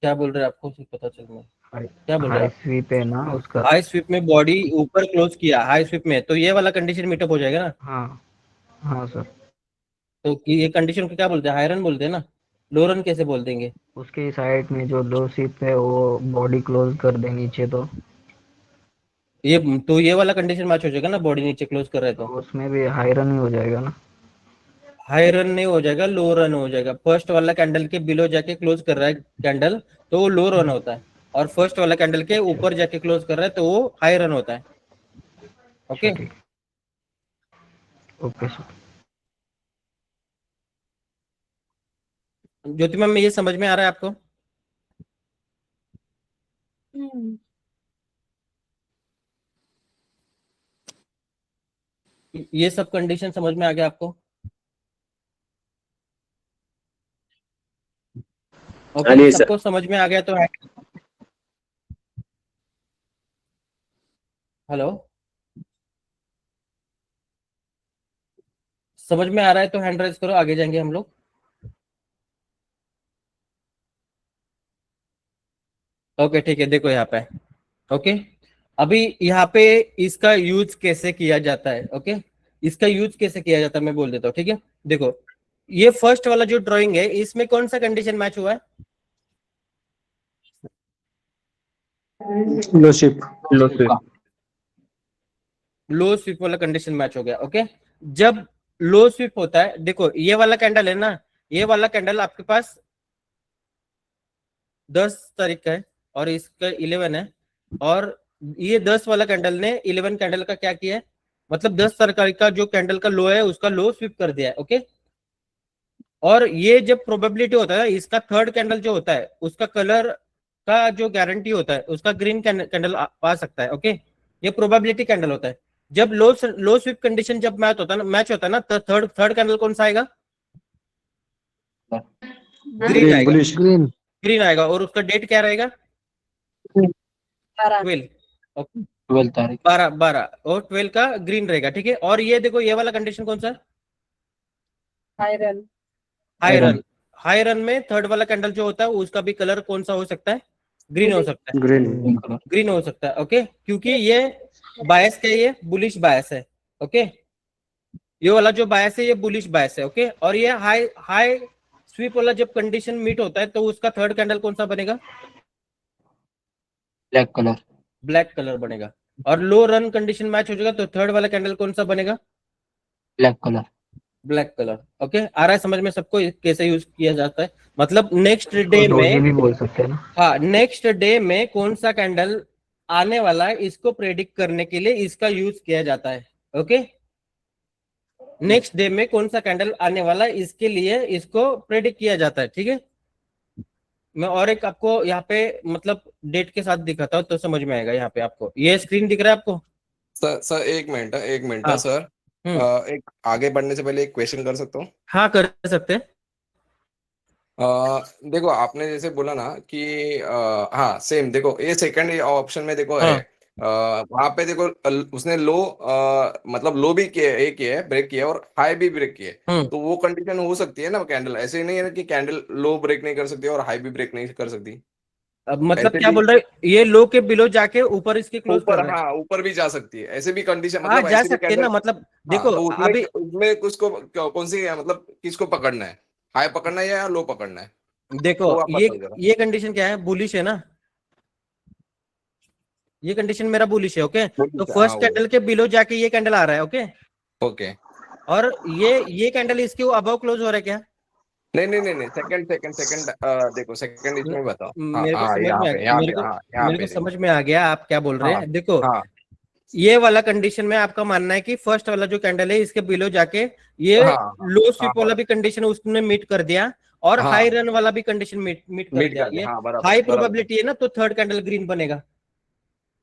क्या बोल रहे हैं? आपको कुछ पता चल रहा है? क्या बोल रहे हाई हैं आप? स्वीप है ना उसका? हाई स्वीप में बॉडी ऊपर क्लोज किया हाई स्वीप में, तो ये वाला कंडीशन मीटअप हो जाएगा ना? हाँ हाँ सर। तो ये कंडीशन को क्या बोलते हैं? हाई रन बोलते हैं ना। लो रन कैसे बोल देंगे? उसके साइड में जो लो स्वीप है वो बॉडी क्लोज कर दे नीचे ये वाला कंडीशन मैच हो जाएगा ना, बॉडी नीचे क्लोज कर रहे तो तो उसमें भी हाई रन ही हो जाएगा ना? हाई रन नहीं हो जाएगा, लो रन हो जाएगा। फर्स्ट वाला कैंडल के बिलो जाके क्लोज कर रहा है कैंडल, तो वो लो रन होता है। और फर्स्ट वाला कैंडल के ऊपर जाके क्लोज कर रहा है तो वो हाई रन होता है, okay. Okay sir. Jyoti ma'am, ये समझ में आ रहा है आपको? ये सब कंडीशन समझ में आ गया आपको? ओके, सबको समझ में आ गया तो हेलो, समझ में आ रहा है तो हैंड राइज करो, आगे जाएंगे हम लोग। ओके ठीक है, देखो यहाँ पे, ओके। अभी यहाँ पे इसका यूज कैसे किया जाता है, ओके। इसका यूज कैसे किया जाता है मैं बोल देता हूँ, ठीक है। देखो, ये फर्स्ट वाला जो ड्राइंग है, इसमें कौन सा कंडीशन मैच हुआ है? लो शिप। लो स्वीप वाला कंडीशन मैच हो गया, ओके। जब लो स्वीप होता है, देखो ये वाला कैंडल है ना, ये वाला कैंडल आपके पास 10 तारीख का है और इसका 11 है, और ये 10 वाला कैंडल ने 11 कैंडल का क्या किया है, मतलब 10 तारीख का जो कैंडल का लो है उसका लो स्वीप कर दिया है, ओके। और ये जब प्रोबेबिलिटी होता है, इसका थर्ड कैंडल जो होता है उसका कलर का जो गारंटी होता है उसका ग्रीन कैंडल आ सकता है, ओके। ये प्रोबेबिलिटी कैंडल होता है। जब लो स्वीप कंडीशन जब मैच होता है ना, तो थर्ड कैंडल कौन सा आएगा? ग्रीन आएगा, ग्रीन आएगा। और उसका डेट क्या रहेगा? 12 तारीख। 12 और 12 का ग्रीन रहेगा, ठीक है। और ये देखो, ये वाला कंडीशन कौन सा? हाई रन में थर्ड वाला कैंडल जो होता है उसका भी कलर कौन सा हो सकता है? ग्रीन हो सकता है, ग्रीन हो सकता है, ओके। क्योंकि ये बायस क्या है? ये बुलिश बायस है, ओके। ये वाला जो बायस है ये बुलिश बायस है, ओके। और ये हाई स्वीप वाला जब कंडीशन मीट होता है तो उसका थर्ड कैंडल कौन सा बनेगा? ब्लैक कलर बनेगा। और लो रन कंडीशन मैच हो जाएगा तो थर्ड वाला कैंडल कौन सा बनेगा? Black colour. ओके, आ रहा है समझ में सबको कैसे यूज किया जाता है? मतलब नेक्स्ट डे डोजी में, भी बोल सकते हैं ना। हाँ, नेक्स्ट डे में कौन सा कैंडल आने वाला है इसको प्रेडिक्ट करने के लिए इसका यूज किया जाता है। ओके, नेक्स्ट डे में कौन सा कैंडल आने वाला है इसके लिए इसको प्रेडिक्ट किया जाता है। ठीक है, मैं और एक आपको यहाँ पे मतलब डेट के साथ दिखाता हूँ तो समझ में आएगा। यहाँ पे आपको ये स्क्रीन दिख रहा है आपको? सर एक मिनट हाँ। सर। एक आगे बढ़ने से पहले एक क्वेश्चन कर सकता हूँ? हाँ, कर सकते हैं। देखो आपने जैसे बोला ना कि हाँ सेम, देखो ये सेकंड ऑप्शन में देखो है, वहां पे देखो उसने लो मतलब लो भी किया, एक किया है, ब्रेक किया, और हाई भी ब्रेक किया है, तो वो कंडीशन हो सकती है ना कैंडल? ऐसे ही नहीं है ना कि कैंडल लो ब्रेक नहीं कर सकती और हाई भी ब्रेक नहीं कर सकती? अब मतलब ऐसे क्या भी बोल रहे हैं, ये लो के बिलो जाके ऊपर इसके क्लोज कर ऊपर, रहे हैं। हाँ ऊपर भी जा सकती है, ऐसे भी कंडीशन, हाँ, मतलब जा ऐसे भी सकते हैं ना, कैंडल। मतलब हाँ, देखो तो उसमें अभी उसमें किसको कौन सी है, मतलब किसको पकड़ना है, हाई पकड़ना है या लो पकड़ना है? देखो वो आप बताओ जरा। ये कंडीशन क्या है, बुलिश है ना, ये कंडीशन मेरा बुलिश है। ओके, तो हाँ फर्स्ट वो, कैंडल के बिलो जाके ये कैंडल आ रहा है। Okay, okay. और ये कैंडल इसके अबव क्लोज हो रहा है क्या? नहीं, सेकंड देखो, सेकंड इसमें बताओ। हाँ मेरे को हाँ, समझ यहाँ में आ पे, गया, यहाँ पे, हाँ यहाँ मेरे को पे देखो। समझ में आ गया आप क्या बोल रहे हाँ हैं। देखो हाँ ये वाला कंडीशन में आपका मानना है कि फर्स्ट वाला जो कैंडल है इसके बिलो जाके ये हाँ लो हाँ स्वीप वाला भी कंडीशन उसने मीट कर दिया, और हाँ, हाई रन वाला भी कंडीशन मीट कर मीट दिया। कर दे, ये हाँ बराबर हाई बराबर। प्रोबेबिलिटी है ना, तो थर्ड कैंडल ग्रीन बनेगा।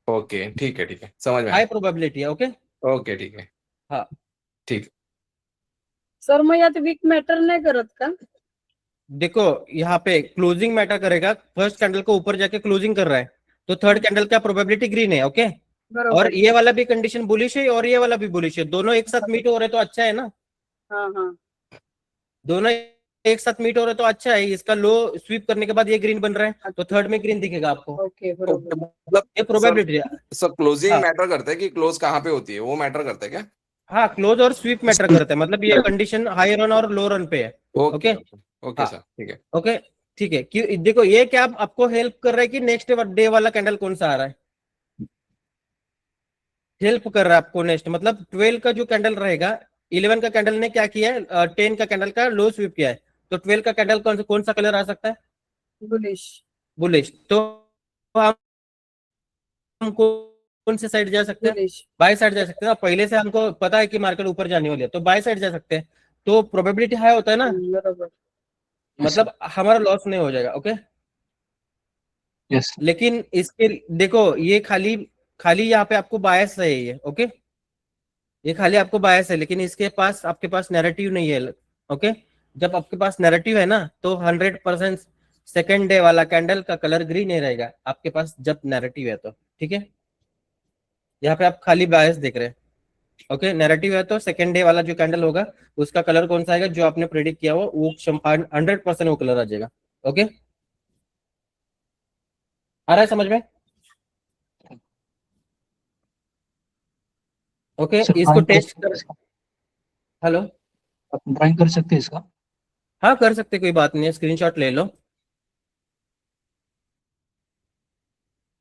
ओके ठीक है, समझ में हाई आया। प्रोबेबिलिटी है। ओके, ओके ठीक है, हाँ ठीक। सर मग यात वीक मॅटर नाही करत का? देखो यहाँ पे क्लोजिंग मैटर करेगा, फर्स्ट कैंडल को ऊपर जाके क्लोजिंग कर रहा है तो थर्ड कैंडल का प्रोबेबिलिटी ग्रीन है। ओके, और ये वाला भी कंडीशन बुलिश है और ये वाला भी बुलिश है, दोनों एक साथ मीट हो रहे तो अच्छा है ना। हाँ हाँ दोनों एक साथ मीट हो रहे तो अच्छा है। इसका लो स्वीप करने के बाद ये ग्रीन बन रहा है तो थर्ड में ग्रीन दिखेगा आपको। ओके ओके, मतलब ये प्रोबेबिलिटी है। सर क्लोजिंग हाँ मैटर करता है कि क्लोज कहाँ पे होती है, वो मैटर करता है क्या? हाँ, क्लोज और स्वीप मैटर करता है, मतलब ये कंडीशन हाई रन और लो रन पे है। ओके ओके, ओके हाँ सर, ठीक है। ओके, ठीक है। कि देखो ये क्या आपको हेल्प कर रहा है कि नेक्स्ट डे वाला कैंडल कौन सा आ रहा है, हेल्प कर रहा है आपको नेक्स्ट, मतलब 12 का जो कैंडल रहेगा, 11 का कैंडल ने क्या किया है, 10 का कैंडल का लो स्वीप किया है, तो 12 का कैंडल कौन सा कलर आ सकता है, बुलिश। बुलिश। तो हम कौन से साइड जा सकते हैं, बुलिश। बाय साइड जा सकते हैं ना, पहले से हमको पता है कि मार्केट ऊपर जाने वाली है तो बाय साइड जा सकते हैं, तो प्रोबेबिलिटी हाई होता है ना, बरोबर। मतलब हमारा लॉस नहीं हो जाएगा। Okay, yes. लेकिन इसके देखो ये खाली खाली यहाँ पे आपको बायस है ये। ओके, ये खाली आपको बायस है, लेकिन इसके पास आपके पास नैरेटिव नहीं है। ओके, जब आपके पास नैरेटिव है ना तो 100% सेकेंड डे वाला कैंडल का कलर ग्रीन ही रहेगा आपके पास जब नैरेटिव है तो। ठीक है, यहाँ पे आप खाली बायस देख रहे हैं। ओके, नैरेटिव है तो सेकेंड डे वाला जो कैंडल होगा उसका कलर कौन सा आएगा, जो आपने प्रेडिक्ट किया वो 100% वो कलर आ जाएगा। ओके, आ रहा है समझ में? ओके, सर इसको ड्राइंग कर टेस्ट सकते हैं कर। इसका? हेलो, ड्राइंग कर सकते हैं इसका? हाँ कर सकते, कोई बात नहीं है, स्क्रीनशॉट ले लो,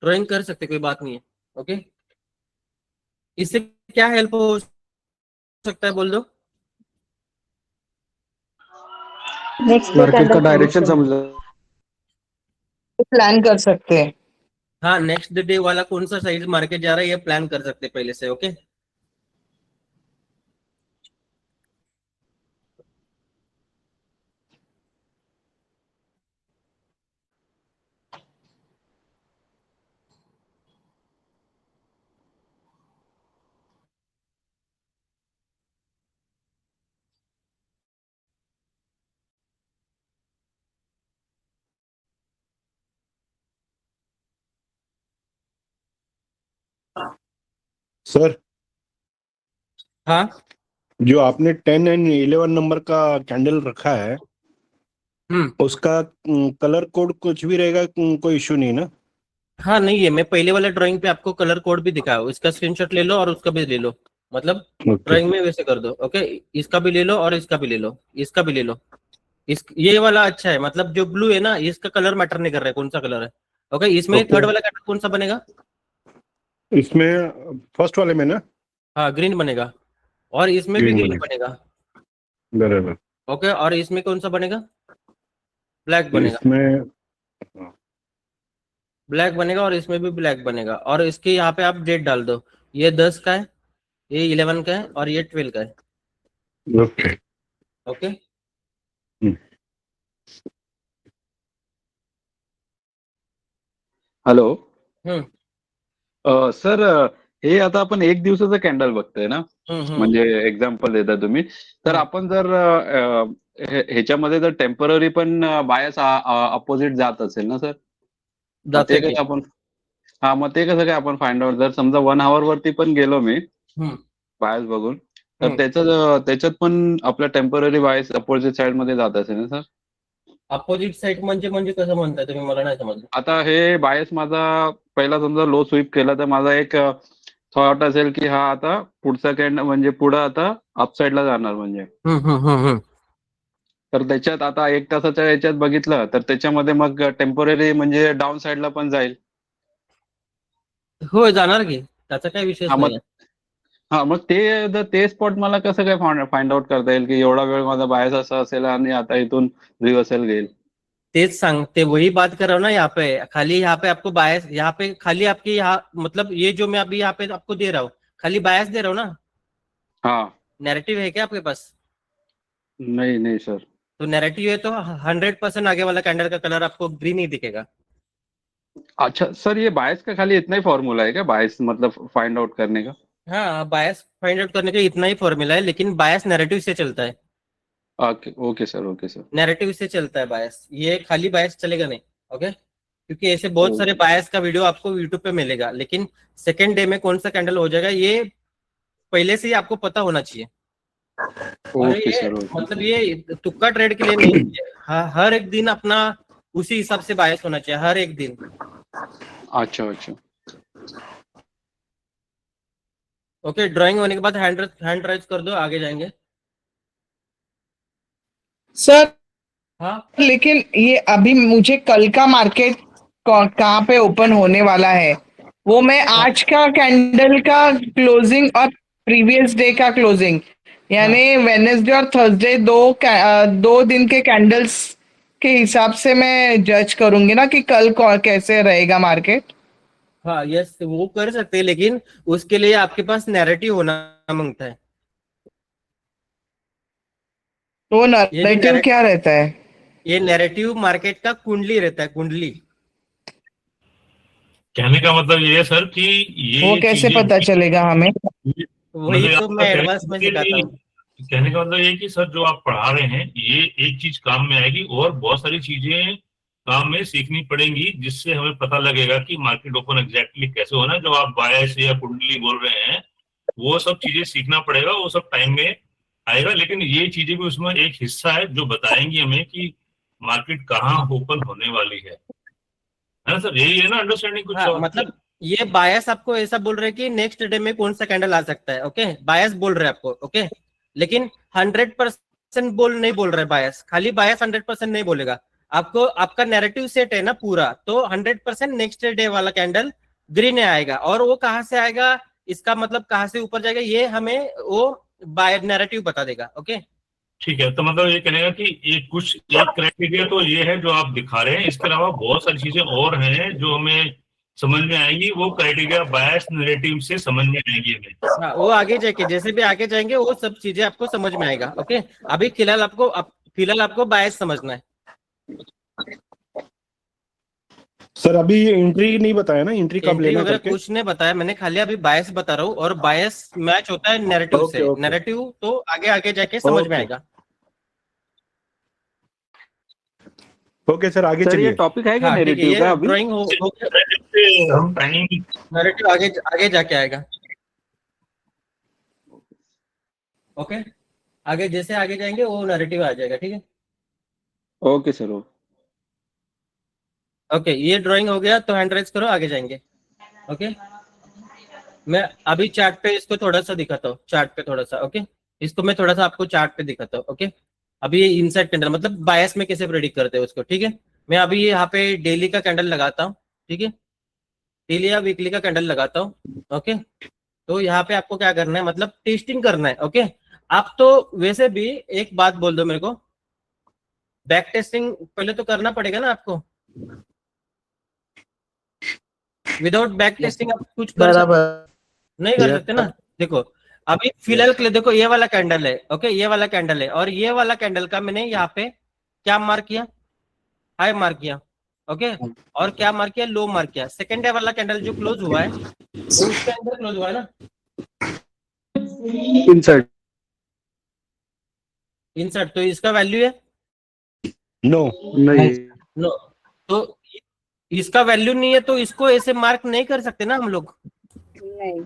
ड्राइंग कर सकते, कोई बात नहीं है। ओके, इससे क्या हेल्प हो सकता है बोल दो? नेक्स्ट मार्केट का डायरेक्शन समझ लो। प्लान कर सकते हैं। हाँ, नेक्स्ट डे वाला कौन सा साइड मार्केट जा रहा है ये प्लान कर सकते पहले से। ओके, सर हाँ जो आपने 10 एंड 11 नंबर का कैंडल रखा है उसका कलर कोड कुछ भी रहेगा, कोई इश्यू नहीं ना? हाँ, नहीं है, मैं पहले वाले ड्राइंग पे आपको कलर कोड भी दिखाया, इसका स्क्रीनशॉट ले लो और उसका भी ले लो, मतलब ओके ड्राइंग में वैसे कर दो। ओके, इसका भी ले लो और इसका भी ले लो, इसका भी ले लो। ये वाला अच्छा है, मतलब जो ब्लू है ना इसका कलर मैटर नहीं कर रहा है कौन सा कलर है। ओके, इसमें ओके। थर्ड वाला कैंडल कौन सा बनेगा, इसमें फर्स्ट वाले में ना हाँ ग्रीन बनेगा, और इसमें भी ग्रीन ग्रीन बनेगा। बनेगा। बराबर। ओके, और इसमें कौन सा बनेगा? ब्लैक बनेगा, इसमें ब्लैक बनेगा, और इसमें भी ब्लैक बनेगा। और इसके यहाँ पे आप डेट डाल दो, ये 10 का है, ये 11 का है, और ये 12 का है। ओके। ओके, हॅलो हम्म सर, हे आता आपण एक दिवसाचं कॅन्डल बघतोय ना, म्हणजे एक्झाम्पल देता तुम्ही, तर आपण जर ह्याच्यामध्ये जर टेम्पररी पण बायस अपोजिट जात असेल ना सर, मग जाते ते की कसं आपण मग ते कसं काय आपण फाइंड आउट, जर समजा 1 आवर वरती पण गेलो मी बायस बघून, तर त्याच्यात पण आपल्या टेम्पररी बायस अपोजिट साइड मध्ये जात असेल ना सर? अपोजिट साइड म्हणजे कसं म्हणताय तुम्ही? मला नाही समजलं. आता हे बायस माझा पहिला समजा लो स्वीप केला, तर माझा एक थॉट असेल की हा आता पुढचा कॅन्डल म्हणजे पुढे आता अपसाइडला जाणार, म्हणजे तर त्याच्यात आता 1 तासाच्या याच्यात बघितलं तर त्याच्यामध्ये मग टेम्पररी म्हणजे डाऊन साइडला पण जाईल. हो, जाणार की, त्याचा काही विषयच हा नाही. मग ते स्पॉट मला कसं काय फाइंड आउट करता येईल की एवढा वेळ माझा बायस असा असेल आणि आता इथून रिव्हर्सल घेईल? तेज सांगते, वही बात कर रहा हूँ ना। यहाँ पे खाली, यहाँ पे आपको बायस, यहाँ पे खाली आपकी, यहाँ मतलब ये जो मैं अभी यहाँ पे आपको दे रहा हूँ, खाली बायस दे रहा हूँ ना। हाँ, नैरेटिव है क्या आपके पास? नहीं सर। तो नैरेटिव है तो 100% आगे वाला कैंडल का कलर आपको ग्रीन ही दिखेगा। अच्छा सर, ये बायस का खाली इतना ही फॉर्मूला है क्या, बायस मतलब फाइंड आउट करने का? हाँ, बायस फाइंड आउट करने का इतना ही फॉर्मूला है, लेकिन बायस नैरेटिव से चलता है। Okay sir. नैरेटिव से चलता है बायस, ये खाली बायस चलेगा नहीं। ओके, क्योंकि ऐसे बहुत सारे बायस का वीडियो आपको यूट्यूब पे मिलेगा, लेकिन सेकेंड डे में कौन सा कैंडल हो जाएगा ये पहले से ही आपको पता होना चाहिए। और ओके ये सर, मतलब ये तुक्का ट्रेड के लिए नहीं, हर एक दिन अपना उसी हिसाब से बायस होना चाहिए, हर एक दिन। अच्छा। ओके, ड्राइंग होने के बाद हैंड राइज कर दो, आगे जाएंगे। सर हाँ, लेकिन ये अभी मुझे कल का मार्केट कहाँ पे ओपन होने वाला है, वो मैं आज का कैंडल का क्लोजिंग और प्रीवियस डे का क्लोजिंग, यानी वेडनेसडे और थर्सडे दो दिन के कैंडल्स के हिसाब से मैं जज करूंगी ना कि कल कैसे रहेगा मार्केट। हाँ, यस, वो कर सकते हैं, लेकिन उसके लिए आपके पास नैरेटिव होना मांगता है। तो नैरेटिव क्या रहता है? ये नैरेटिव मार्केट का कुंडली रहता है, कुंडली। कहने का मतलब ये है सर कि ये वो कैसे चीजें पता चलेगा हमें? वही तो मैं एडवांस में सिखाता हूँ। कहने का मतलब ये कि सर जो आप पढ़ा रहे हैं ये एक चीज काम में आएगी, और बहुत सारी चीजें काम में सीखनी पड़ेंगी, जिससे हमें पता लगेगा कि मार्केट ओपन एग्जैक्टली कैसे होना है। जो आप बायस या कुंडली बोल रहे हैं वो सब चीजें सीखना पड़ेगा, वो सब टाइम में आएगा, लेकिन ये चीजें भी उसमें एक हिस्सा है जो बताएंगी हमें कि मार्केट कहाँ ओपन होने वाली है ना सर? यही है ना अंडरस्टैंडिंग कुछ? हाँ, मतलब ये बायस आपको ऐसा बोल रहे हैं कि नेक्स्ट डे में कौन सा कैंडल आ सकता है। ओके, बायस बोल रहे हैं आपको। ओके, लेकिन 100% नहीं बोल रहे बायस, खाली बायस 100% नहीं बोलेगा आपको। आपका नैरेटिव सेट है ना पूरा, तो 100% नेक्स्ट डे वाला कैंडल ग्रीन आएगा। और वो कहाँ से आएगा, इसका मतलब कहाँ से ऊपर जाएगा, ये हमें वो बाय नैरेटिव बता देगा। ओके, ठीक है, तो मतलब ये कहने का कि एक क्राइटेरिया तो ये है जो आप दिखा रहे हैं, इसके अलावा बहुत सारी चीजें और हैं जो हमें समझ में आएंगी, वो क्राइटेरिया बायस नैरेटिव से समझ में आएंगी हमें। हाँ, वो आगे जाके जैसे भी आगे जाएंगे वो सब चीजें आपको समझ में आएगा। ओके, अभी फिलहाल आपको बायस समझना है। सर अभी एंट्री नहीं बताया ना, एंट्री कब एंट्री लेना वगैरह करके? कुछ नहीं बताया मैंने, खाली अभी बायस बता रहा हूँ, और बायस मैच होता है नैरेटिव से। ओके। नैरेटिव तो आगे जाके समझ में ओके। आएगा। ओके सर, आगे सर ये चलिए। टॉपिक है क्या हाँ, ठीक है, नेरेटिव का ये अभी? ड्राइंग हो हम टाइम नैरेटिव आगे जाके आएगा। ओके, आगे जैसे आगे जाएंगे वो नैरेटिव आ जाएगा। ठीक है, ओके सर। ओके, ये ड्राइंग हो गया, तो हैंड राइज करो, आगे जाएंगे। ओके, मैं अभी चार्ट पे इसको थोड़ा सा दिखाता हूँ, चार्ट पे थोड़ा सा। ओके, इसको मैं थोड़ा सा आपको चार्ट पे दिखाता हूँ। ओके, अभी ये इनसाइड कैंडल मतलब बायस में कैसे प्रेडिक्ट करते हैं उसको। ठीक है, मैं अभी यहाँ पे डेली का कैंडल लगाता हूँ। ठीक है, डेली या वीकली का कैंडल लगाता हूँ। ओके, तो यहाँ पे आपको क्या करना है, मतलब टेस्टिंग करना है। ओके, आप तो वैसे भी एक बात बोल दो मेरे को, बैक टेस्टिंग पहले तो करना पड़ेगा ना आपको। विदाउट बैक टेस्टिंग आप कुछ कर नहीं कर सकते ना। देखो अभी फिलहाल के लिए देखो ये वाला कैंडल है, ओके, ये वाला कैंडल है, और ये वाला कैंडल का मैंने यहाँ पे क्या मार्क किया, हाई मार्क किया, ओके, और क्या मार्क किया, लो मार्क किया। सेकेंड वाला कैंडल जो क्लोज हुआ है वो उसके अंदर क्लोज हुआ है ना, इनसाइड इंसर्ट, तो इसका वैल्यू है नो नहीं नो, तो इसका वैल्यू नहीं है तो इसको ऐसे मार्क नहीं कर सकते ना हम लोग, नहीं,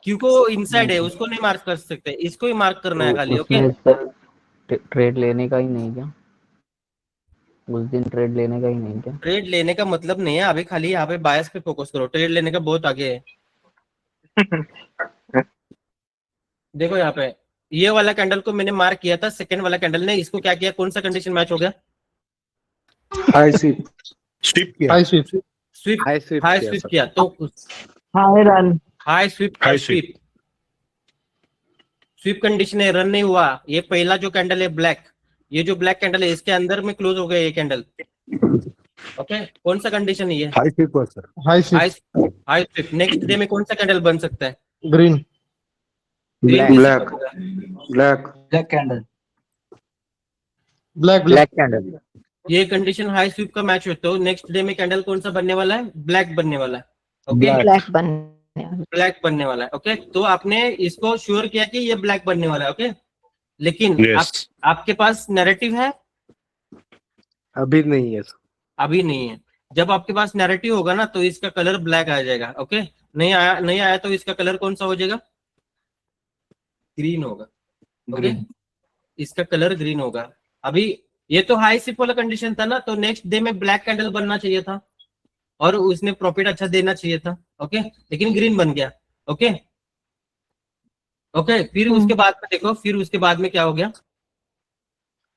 क्योंकि वो इनसाइड है, उसको नहीं मार्क कर सकते, इसको ही मार्क करना है खाली, ओके। ट्रेड लेने का ही नहीं क्या, उस दिन ट्रेड लेने का ही नहीं क्या? ट्रेड लेने का मतलब नहीं है अभी, खाली यहाँ पे बायस पे फोकस करो, ट्रेड लेने का बहुत आगे है। देखो यहाँ पे ये वाला कैंडल को मैंने मार्क किया था, सेकंड वाला कैंडल ने इसको क्या किया, कौन सा कंडीशन मैच हो गया, हाई स्वीप स्टिप किया high sweep sweep, high sweep high sweep किया, तो high run high sweep, high sweep sweep condition है, रन नहीं हुआ। ये पहला जो कैंडल है ब्लैक, ये जो ब्लैक कैंडल है इसके अंदर में क्लोज हो गया ये कैंडल, ओके, कौन सा कंडीशन है ये, हाई स्टिप हुआ sir high high sweep high sweep. Next day में कौन सा कैंडल बन सकता है, ग्रीन Green ब्लैक कैसे black black candle black candle ये कंडीशन हाई स्वीप का मैच होता है, नेक्स्ट डे में कैंडल कौन सा बनने वाला है, ब्लैक बनने वाला है, ओके, ब्लैक बन ब्लैक बनने वाला है, ओके। तो आपने इसको श्योर किया कि ये ब्लैक बनने वाला है, ओके, लेकिन Yes. आपके पास नैरेटिव है, अभी नहीं है अभी नहीं है। जब आपके पास नैरेटिव होगा ना तो इसका कलर ब्लैक आ जाएगा, ओके, नहीं आया तो इसका कलर कौन सा हो जाएगा, ग्रीन होगा, ओके, इसका कलर ग्रीन होगा। अभी ये तो हाई स्वीप वाला कंडीशन था ना, तो नेक्स्ट डे में ब्लैक कैंडल बनना चाहिए था और उसने प्रॉफिट अच्छा देना चाहिए था, ओके, लेकिन ग्रीन बन गया, ओके ओके। फिर उसके बाद में देखो, फिर उसके बाद में क्या हो गया,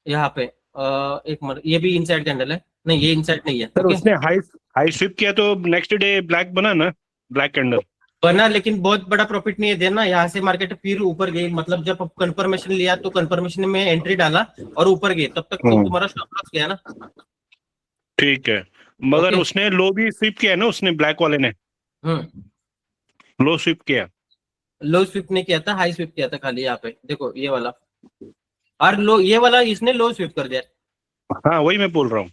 यहाँ पे एक मिनट, ये भी इनसाइड कैंडल है, नहीं ये इनसाइड नहीं है, सर ओके, उसने हाई हाई स्विप किया तो नेक्स्ट डे ब्लैक बना ना, ब्लैक कैंडल बना, लेकिन बहुत बड़ा प्रॉफिट नहीं है देना। यहाँ से मार्केट फिर ऊपर गई, मतलब जब कंफर्मेशन लिया तो कंफर्मेशन में एंट्री डाला और ऊपर गई, तब तक तो तुम्हारा स्टॉप लॉस गया ना, ठीक है, मगर Okay. उसने लो भी स्विप किया ना, उसने ब्लैक वाले ने लो स्विप किया, लो स्विप नहीं किया था, हाई स्विप किया था खाली। यहाँ पे देखो ये वाला, और लो ये वाला इसने लो स्विप कर दिया, हाँ वही मैं बोल रहा हूँ।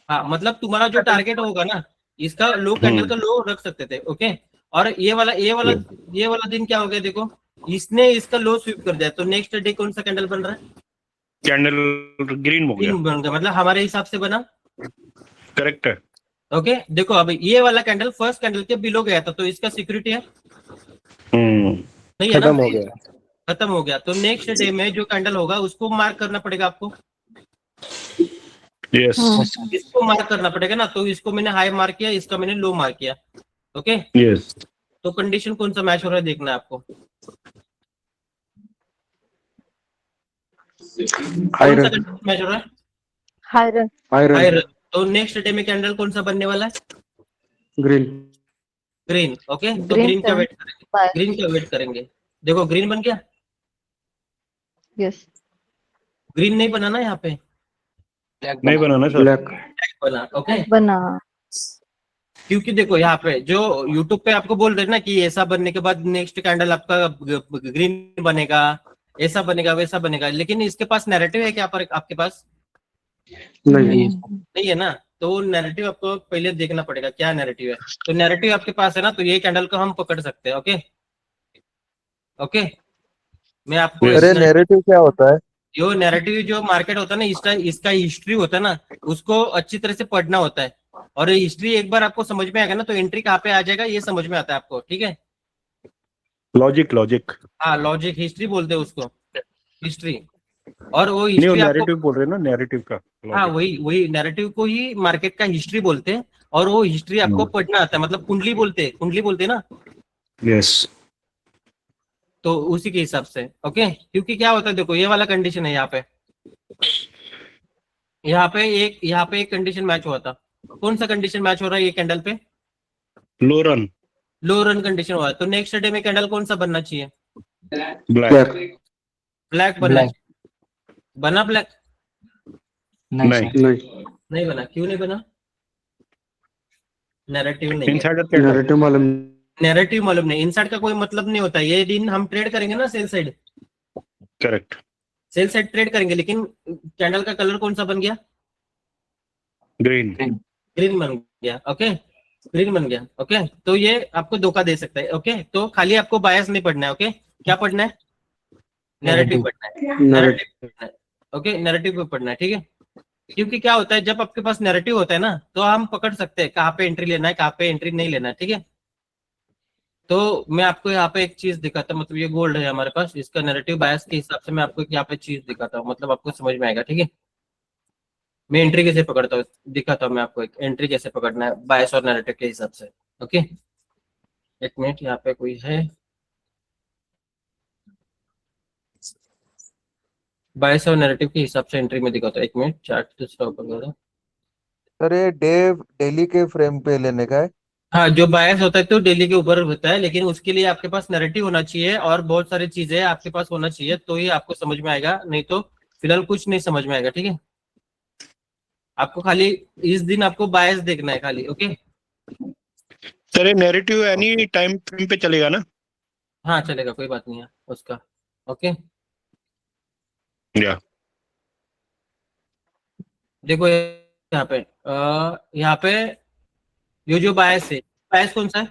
हाँ, मतलब तुम्हारा जो टारगेट होगा ना, इसका लो कैंडल का लो रख सकते थे, ओके, और ये वाला दिन क्या हो गया, देखो इसने इसका लो स्विप कर दिया, तो नेक्स्ट डे कौन सा कैंडल बन रहा है, कैंडल ग्रीन हो गया, ग्रीन बन गया, मतलब हमारे हिसाब से बना, करेक्ट है। ओके। देखो अभी ये वाला कैंडल फर्स्ट कैंडल के बिलो गया था, तो इसका सिक्योरिटी है, नहीं है ना, खत्म हो गया खत्म हो गया, तो नेक्स्ट डे में जो कैंडल होगा उसको मार्क करना पड़ेगा आपको, यस इसको मार्क करना पड़ेगा ना, तो इसको मैंने हाई मार्क किया, इसका मैंने लो मार्क किया, ओके, यस तो कंडीशन कौन सा मैच हो रहा है देखना है आपको, कौन सा कंडीशन मैच हो रहा है, हायरन हाई। तो नेक्स्ट डे में कैंडल कौन सा बनने वाला है, ग्रीन ग्रीन, ओके, तो Green ग्रीन का का वेट करेंगे, ग्रीन का वेट करेंगे। देखो ग्रीन बन गया, यस ग्रीन नहीं बना ना यहाँ पे, नहीं बना ना सर, ब्लैक बना, ओके, बना क्योंकि देखो यहाँ पे जो यूट्यूब पे आपको बोल रहे हैं ना कि ऐसा बनने के बाद नेक्स्ट कैंडल आपका ग्रीन बनेगा, ऐसा बनेगा, वैसा बनेगा, लेकिन इसके पास नैरेटिव है क्या पर आपके पास, नहीं है ना, तो नैरेटिव आपको पहले देखना पड़ेगा क्या नैरेटिव है। तो नैरेटिव आपके पास है ना, तो ये कैंडल को हम पकड़ सकते हैं, ओके ओके। मैं आपको नैरेटिव क्या होता है? जो नैरेटिव जो मार्केट होता है ना, इसका हिस्ट्री होता है ना, उसको अच्छी तरह से पढ़ना होता है, और हिस्ट्री एक बार आपको समझ में आएगा ना, तो एंट्री कहाँ पे आ जाएगा ये समझ में आता है आपको, ठीक है, लॉजिक हाँ लॉजिक, हिस्ट्री बोलते हैं उसको, हिस्ट्री, और वो हिस्ट्री नैरेटिव बोल रहे हैं ना, नैरेटिव का हाँ वही नैरेटिव को ही मार्केट का हिस्ट्री बोलते हैं, और वो हिस्ट्री आपको पढ़ना आता है, मतलब कुंडली बोलते हैं ना, यस तो उसी के हिसाब से, ओके। क्योंकि क्या होता है, देखो ये वाला कंडीशन है, यहाँ पे एक कंडीशन मैच हुआ था, कौन सा कंडीशन मैच हो रहा है ये कैंडल पे, लो रन कंडीशन हुआ है, तो नेक्स्ट डे में कैंडल कौन सा बनना चाहिए, ब्लैक ब्लैक बनना ब्लैक चाहिए। बना ब्लैक? नहीं नहीं सर। नहीं बना, क्यों नहीं बना? नैरेटिव नहीं है, इनसाइडर कैंडल नैरेटिव मालूम नैरेटिव मालूम नहीं, इनसाइड का कोई मतलब नहीं होता। ये दिन हम ट्रेड करेंगे ना sell side, correct sell side trade करेंगे, लेकिन कैंडल का कलर कौन सा बन गया? ग्रीन ग्रीन बन गया। ओके, ग्रीन बन गया। ओके, तो ये आपको धोखा दे सकता है। ओके, तो खाली आपको बायस नहीं पढ़ना है। ओके, क्या पढ़ना है? नैरेटिव पढ़ना है, नैरेटिव पढ़ना है। ओके, नैरेटिव पे पढ़ना है, ठीक है। क्योंकि क्या होता है, जब आपके पास नैरेटिव होता है ना, तो हम पकड़ सकते हैं कहाँ पे एंट्री लेना है, कहाँ पे एंट्री नहीं लेना है, ठीक है। तो मैं आपको यहाँ पे एक चीज दिखाता हूँ, मतलब ये गोल्ड है हमारे पास, इसका नैरेटिव बायस के हिसाब से मैं आपको यहाँ पे चीज दिखाता हूँ, मतलब आपको समझ में आएगा, ठीक है। मैं एंट्री कैसे पकड़ता हूँ दिखाता हूँ मैं आपको, एक एंट्री कैसे पकड़ना है बायस और नैरेटिव के हिसाब से। ओके, एक मिनट, यहाँ पे कोई है? बायस और नैरेटिव के हिसाब से एंट्री में दिखाता हूँ। एक मिनट, चार्ट दूसरा ओपन करो। सर ये डेली के फ्रेम पे लेने का है। हाँ, जो बायस होता है तो डेली के ऊपर होता है, लेकिन उसके लिए आपके पास नैरेटिव होना चाहिए और बहुत सारी चीजें आपके पास होना चाहिए, तो ही आपको समझ में आएगा, नहीं तो फिलहाल कुछ नहीं समझ में आएगा, ठीक है। आपको खाली इस दिन आपको बायस देखना है खाली। ओके सर, ये नैरेटिव एनी टाइम फ्रेम पे चलेगा ना? हाँ, चलेगा, कोई बात नहीं है उसका। ओके, या देखो यहाँ पे यहाँ पे ये जो बायस है, बायस कौन सा है?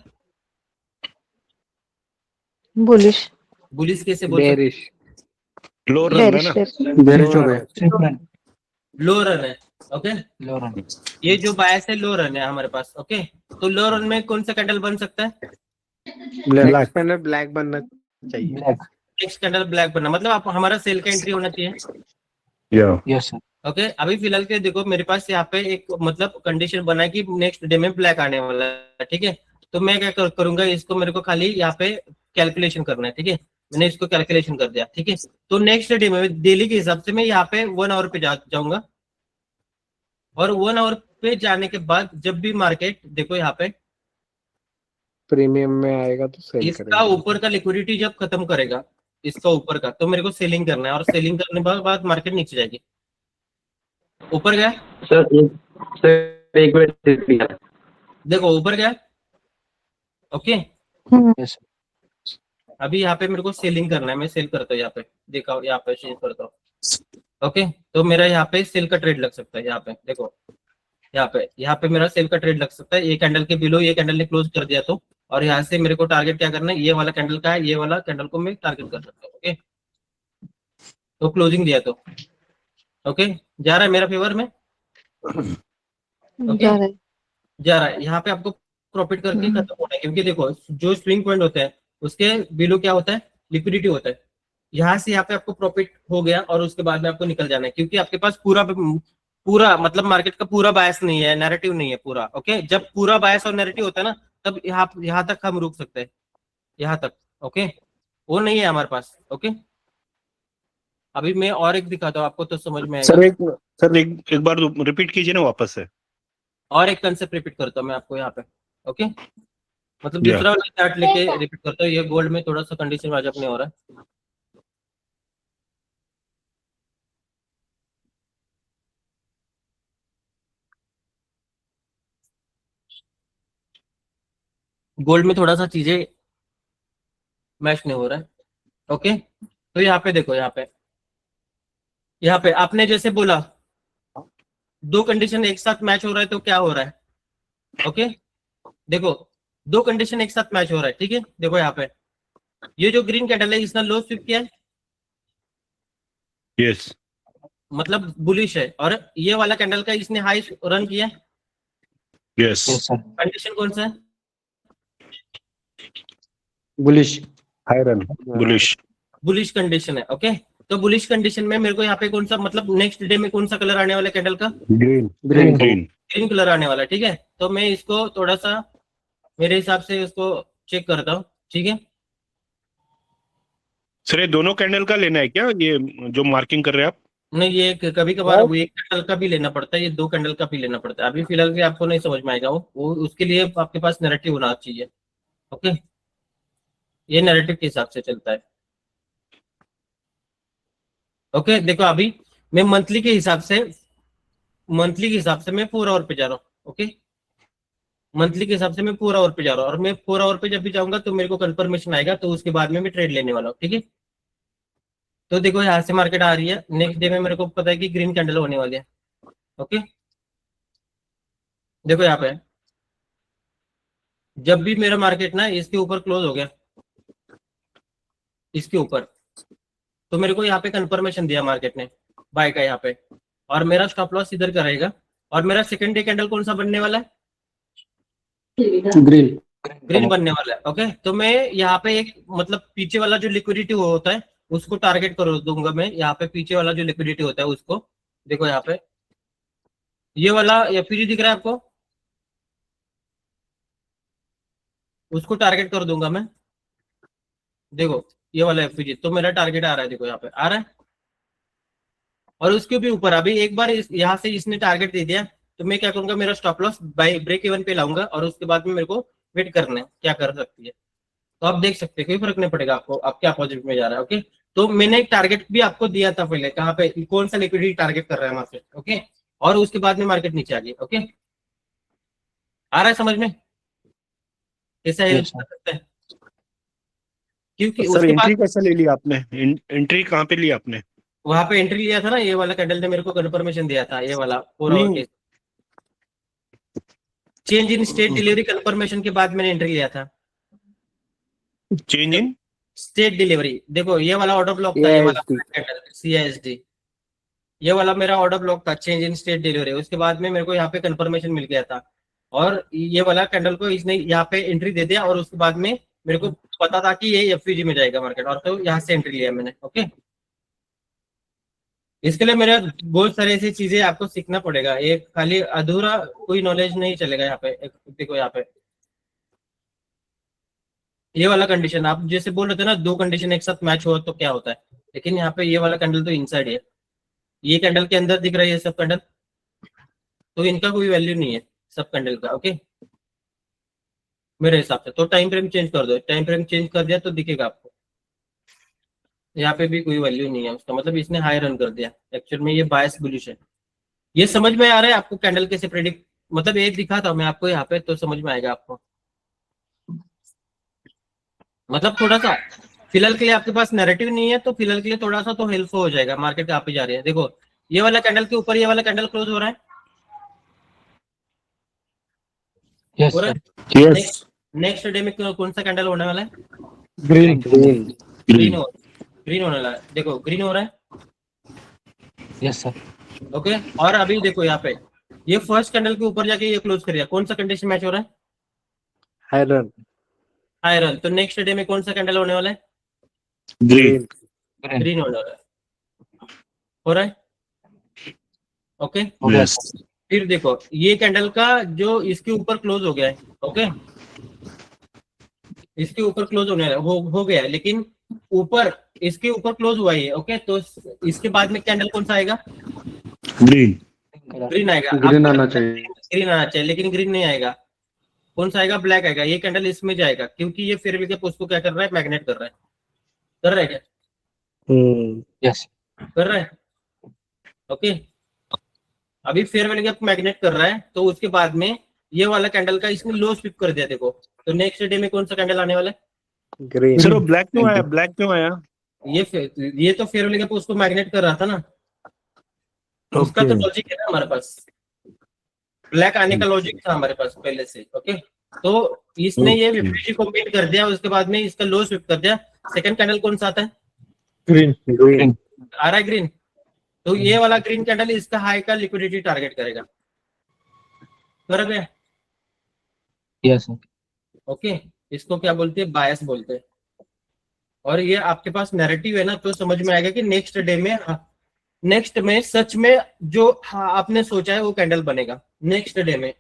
बुलिश। बुलिश कैसे बोल सकते? बेरिश लो रन है ना? बेरिश हो गया। लो रन है। ओके, लो रन। ये जो बायस है लो रन है हमारे पास। ओके, तो लो रन में कौन सा कैंडल बन सकता है? ब्लैक पहले ब्लैक बनना चाहिए। ब्लैक। नेक्स्ट कैंडल ब्लैक बनना, मतलब आप हमारा सेल का एंट्री होना चाहिए। या यस सर। ओके, अभी फिलहाल के देखो मेरे पास यहाँ पे एक मतलब कंडीशन बना है कि नेक्स्ट डे में ब्लैक आने वाला है, ठीक है। तो मैं क्या करूंगा, इसको मेरे को खाली यहाँ पे कैलकुलेशन करना है, ठीक है। मैंने इसको कैलकुलेशन कर दिया, ठीक है। तो नेक्स्ट डे में डेली के हिसाब से मैं यहाँ पे 1 आवर पे जाऊंगा, और 1 आवर पे जाने के बाद जब भी मार्केट देखो यहाँ पे प्रीमियम में आएगा तो सेल इसका करेंगे। ऊपर का लिक्विडिटी जब खत्म करेगा इसका ऊपर का, तो मेरे को सेलिंग करना है, और सेलिंग करने के बाद मार्केट नीचे जाएगी। ऊपर गया सर एक मिनट देखो, ऊपर गया। ओके, यस अभी यहाँ पे मेरे को सेलिंग करना है, मैं सेल करता हूँ यहाँ पे, देखा यहाँ पे सेल करता हूँ। ओके, तो मेरा यहाँ पे सेल का ट्रेड लग सकता है। यहाँ पे देखो, यहाँ पे मेरा सेल का ट्रेड लग सकता है। ये कैंडल के बिलो ये कैंडल ने क्लोज कर दिया तो, और यहाँ से मेरे को टारगेट क्या करना है, ये वाला कैंडल का है, ये वाला कैंडल को मैं टारगेट कर सकता हूँ। ओके, तो क्लोजिंग दिया तो ओके, जा रहा है मेरा फेवर में। ओके, जा रहा है। यहाँ पे आपको प्रॉफिट करके खत्म होना है, क्योंकि देखो जो स्विंग पॉइंट होता है उसके बिलो क्या होता है, लिक्विडिटी होता है। यहाँ से यहाँ पे आपको प्रॉफिट हो गया और उसके बाद में आपको निकल जाना है, क्योंकि आपके पास पूरा मतलब मार्केट का पूरा बायस नहीं है, नैरेटिव नहीं है पूरा। ओके, जब पूरा बायस और नैरेटिव होता है ना, तब यहाँ तक हम रुक सकते हैं, यहाँ तक। ओके, वो नहीं है हमारे पास। ओके, अभी मैं और एक दिखाता हूँ आपको तो समझ में आएगा। सर एक बार रिपीट कीजिए ना वापस से। और एक कंसेप्ट रिपीट करता हूँ मैं आपको यहाँ पे। ओके, मतलब दूसरा वाला चार्ट लेके रिपीट करता हूँ। ये गोल्ड में थोड़ा सा कंडीशन वाजब नहीं हो रहा है। गोल्ड में थोड़ा सा चीजें मैच नहीं हो रहा है। ओके, तो यहाँ पे देखो, यहाँ पे आपने जैसे बोला दो कंडीशन एक साथ मैच हो रहा है, तो क्या हो रहा है? ओके, देखो दो कंडीशन एक साथ मैच हो रहा है, ठीक है। देखो यहाँ पे ये जो ग्रीन कैंडल है इसने लो स्वीप किया है, यस, मतलब बुलिश है, और ये वाला कैंडल का इसने हाई रन किया है, यस। कंडीशन कौन सा है? Bullish high run, bullish condition है। ओके, तो बुलिश कंडीशन में मेरे को यहाँ पे कौन सा, मतलब नेक्स्ट डे में कौन सा कलर आने वाला है कैंडल का? ग्रीन कलर आने वाला है, ठीक है। तो मैं इसको थोड़ा सा मेरे हिसाब से इसको चेक करता हूँ, ठीक है। सर ये दोनों कैंडल का लेना है क्या, ये जो मार्किंग कर रहे हैं आप? नहीं, ये कभी कभार वो एक कैंडल का भी लेना पड़ता है, ये दो कैंडल का भी लेना पड़ता है। अभी फिलहाल के आपको नहीं समझ में आएगा वो उसके लिए आपके पास नैरेटिव होना चाहिए। ओके, ये नैरेटिव के हिसाब से चलता है। ओके देखो अभी मैं मंथली के हिसाब से मैं 4 आवर पे जा रहा हूँ। ओके मंथली के हिसाब से मैं 4 आवर पे जा रहा हूँ, और मैं 4 आवर पे जब भी जाऊंगा तो मेरे को कंफर्मेशन आएगा, तो उसके बाद में मैं ट्रेड लेने वाला हूँ। ठीक है तो देखो यहाँ से मार्केट आ रही है, नेक्स्ट डे में मेरे को पता है कि ग्रीन कैंडल होने वाली है। ओके देखो यहाँ पे जब भी मेरा मार्केट ना इसके ऊपर क्लोज हो गया, इसके ऊपर, तो मेरे को यहाँ पे कंफर्मेशन दिया मार्केट ने बाय का यहाँ पे, और मेरा स्टॉप लॉस इधर का रहेगा। और मेरा सेकंड डे कैंडल कौन सा बनने वाला है? ग्रीन बनने वाला है। ओके तो मैं यहाँ पे एक मतलब पीछे वाला जो लिक्विडिटी होता है उसको टारगेट कर दूंगा मैं। यहाँ पे पीछे वाला जो लिक्विडिटी होता है उसको देखो, यहाँ पे ये वाला एफपीजी दिख रहा है आपको, उसको टारगेट कर दूंगा मैं। देखो ये वाला एफपीजी, तो मेरा टारगेट आ रहा है, देखो यहाँ पे आ रहा है। और उसके भी ऊपर अभी एक बार यहाँ से इसने टारगेट दे दिया, तो मैं क्या करूंगा, मेरा stop loss by break even पे लाऊंगा, और उसके बाद में मेरे को वेट करना है क्या कर सकती है। तो आप देख सकते हैं कोई फर्क नहीं पड़ेगा आपको, आप क्या पॉजिटिव में जा रहा है। ओके तो मैंने एक टारगेट भी आपको दिया था पहले, कहाँ पे कौन सा लिक्विडिटी टारगेट कर रहा है मार्केट। ओके और उसके बाद में मार्केट नीचे आ गई। ओके आ रहा है समझ में, कैसा हेल्प कर सकते हैं? क्योंकि सर उसके एंट्री बाद कैसे ले लिया आपने? एंट्री कहाँ पे लिया आपने? वहां पे एंट्री लिया था ना, ये वाला कैंडल ने मेरे को कंफर्मेशन दिया था, ये वाला 4 आवर के change in state delivery confirmation के बाद मैंने एंट्री लिया था। चेंज इन स्टेट डिलीवरी, देखो ये वाला ऑर्डर ब्लॉक था, ये वाला कैंडल CISD, ये वाला मेरा ऑर्डर ब्लॉक था, चेंज इन स्टेट डिलीवरी। उसके बाद में मेरे को यहाँ पे कंफर्मेशन मिल गया था, और ये वाला कैंडल को इसने यहाँ पे एंट्री दे दिया, और उसके बाद में मेरे को पता था कि ये एफपीजी में जाएगा मार्केट, और तो यहाँ से एंट्री लिया मैंने। ओके इसके लिए मेरे बहुत सारी ऐसी चीजें आपको सीखना पड़ेगा, ये खाली अधूरा कोई नॉलेज नहीं चलेगा। यहाँ पे देखो, यहाँ पे ये वाला कंडीशन आप जैसे बोल रहे थे ना, 2 कंडीशन एक साथ मैच हो तो क्या होता है, लेकिन यहाँ पे ये वाला कैंडल तो इनसाइड है, ये कैंडल के अंदर दिख रहा है ये सब कैंडल, तो इनका कोई वैल्यू नहीं है सब कैंडल का। ओके मेरे हिसाब से तो टाइम फ्रेम चेंज कर दो, टाइम फ्रेम चेंज कर दिया तो दिखेगा आपको, यहाँ पे भी कोई वैल्यू नहीं है उसका, मतलब इसने हाई रन कर दिया। एक्चुअल में ये बायस बुलिश है। ये समझ में आ रहा है आपको कैंडल कैसे प्रेडिक्ट, मतलब एक दिखा था मैं आपको यहाँ पे, तो समझ में आएगा आपको। मतलब थोड़ा सा फिलहाल के लिए आपके पास नैरेटिव नहीं है, तो फिलहाल के लिए थोड़ा सा तो हेल्प हो जाएगा, मार्केट कहाँ पे जा रही है। देखो ये वाला कैंडल के ऊपर ये वाला कैंडल क्लोज हो रहा है, नेक्स्ट डे में कौन सा कैंडल होने वाला है? ग्रीन ग्रीन होने वाला है। देखो ग्रीन हो रहा है। Yes sir. ओके और अभी देखो यहाँ पे ये फर्स्ट कैंडल के ऊपर जाके ये क्लोज कर दिया, कौन सा कंडीशन मैच हो रहा है? High run. तो नेक्स्ट डे में कौन सा कैंडल होने वाला है? ग्रीन होने वाला है। हो रहा है? ओके फिर देखो ये कैंडल का जो इसके ऊपर क्लोज हो गया है। ओके इसके ऊपर क्लोज होने हो गया है, लेकिन ऊपर इसके ऊपर क्लोज हुआ है। ओके तो इसके बाद में कैंडल कौन सा आएगा? ग्रीन आएगा। ग्रीन आना चाहिए। ग्रीन आना चाहिए, लेकिन ग्रीन नहीं आएगा। कौन सा आएगा? ब्लैक आएगा। ये कैंडल इसमें जाएगा, क्योंकि ये फेयर वैल्यू उसको क्या कर रहा है? मैग्नेट कर रहा है क्या? यस कर रहा है। ओके अभी फेयर वैल्यू गैप मैग्नेट कर रहा है, तो उसके बाद में ये वाला कैंडल का इसने लो स्विप कर दिया। देखो तो नेक्स्ट डे में कौन सा कैंडल आने वाला है? सर ब्लैक क्यों आया? ब्लैक क्यों आया? ये तो फेयर वैल्यू गैप उसको मैग्नेट कर रहा था ना, उसका तो लॉजिक है ना हमारे पास, ब्लैक आने का लॉजिक था हमारे पास पहले से। ओके तो इसने ये विपरीत को बीट कर दिया, उसके बाद में इसका लो स्विप कर दिया। सेकंड कैंडल कौन सा आता है? ग्रीन आ रहा है ग्रीन। तो ये वाला ग्रीन कैंडल इसका हाई का लिक्विडिटी टारगेट करेगा। कर गया? यस ओके इसको क्या बोलते हैं? बायस बोलते हैं। और ये आपके पास नैरेटिव है ना, तो समझ में आएगा कि नेक्स्ट डे में नेक्स्ट में सच में जो आपने सोचा है वो कैंडल बनेगा नेक्स्ट डे में।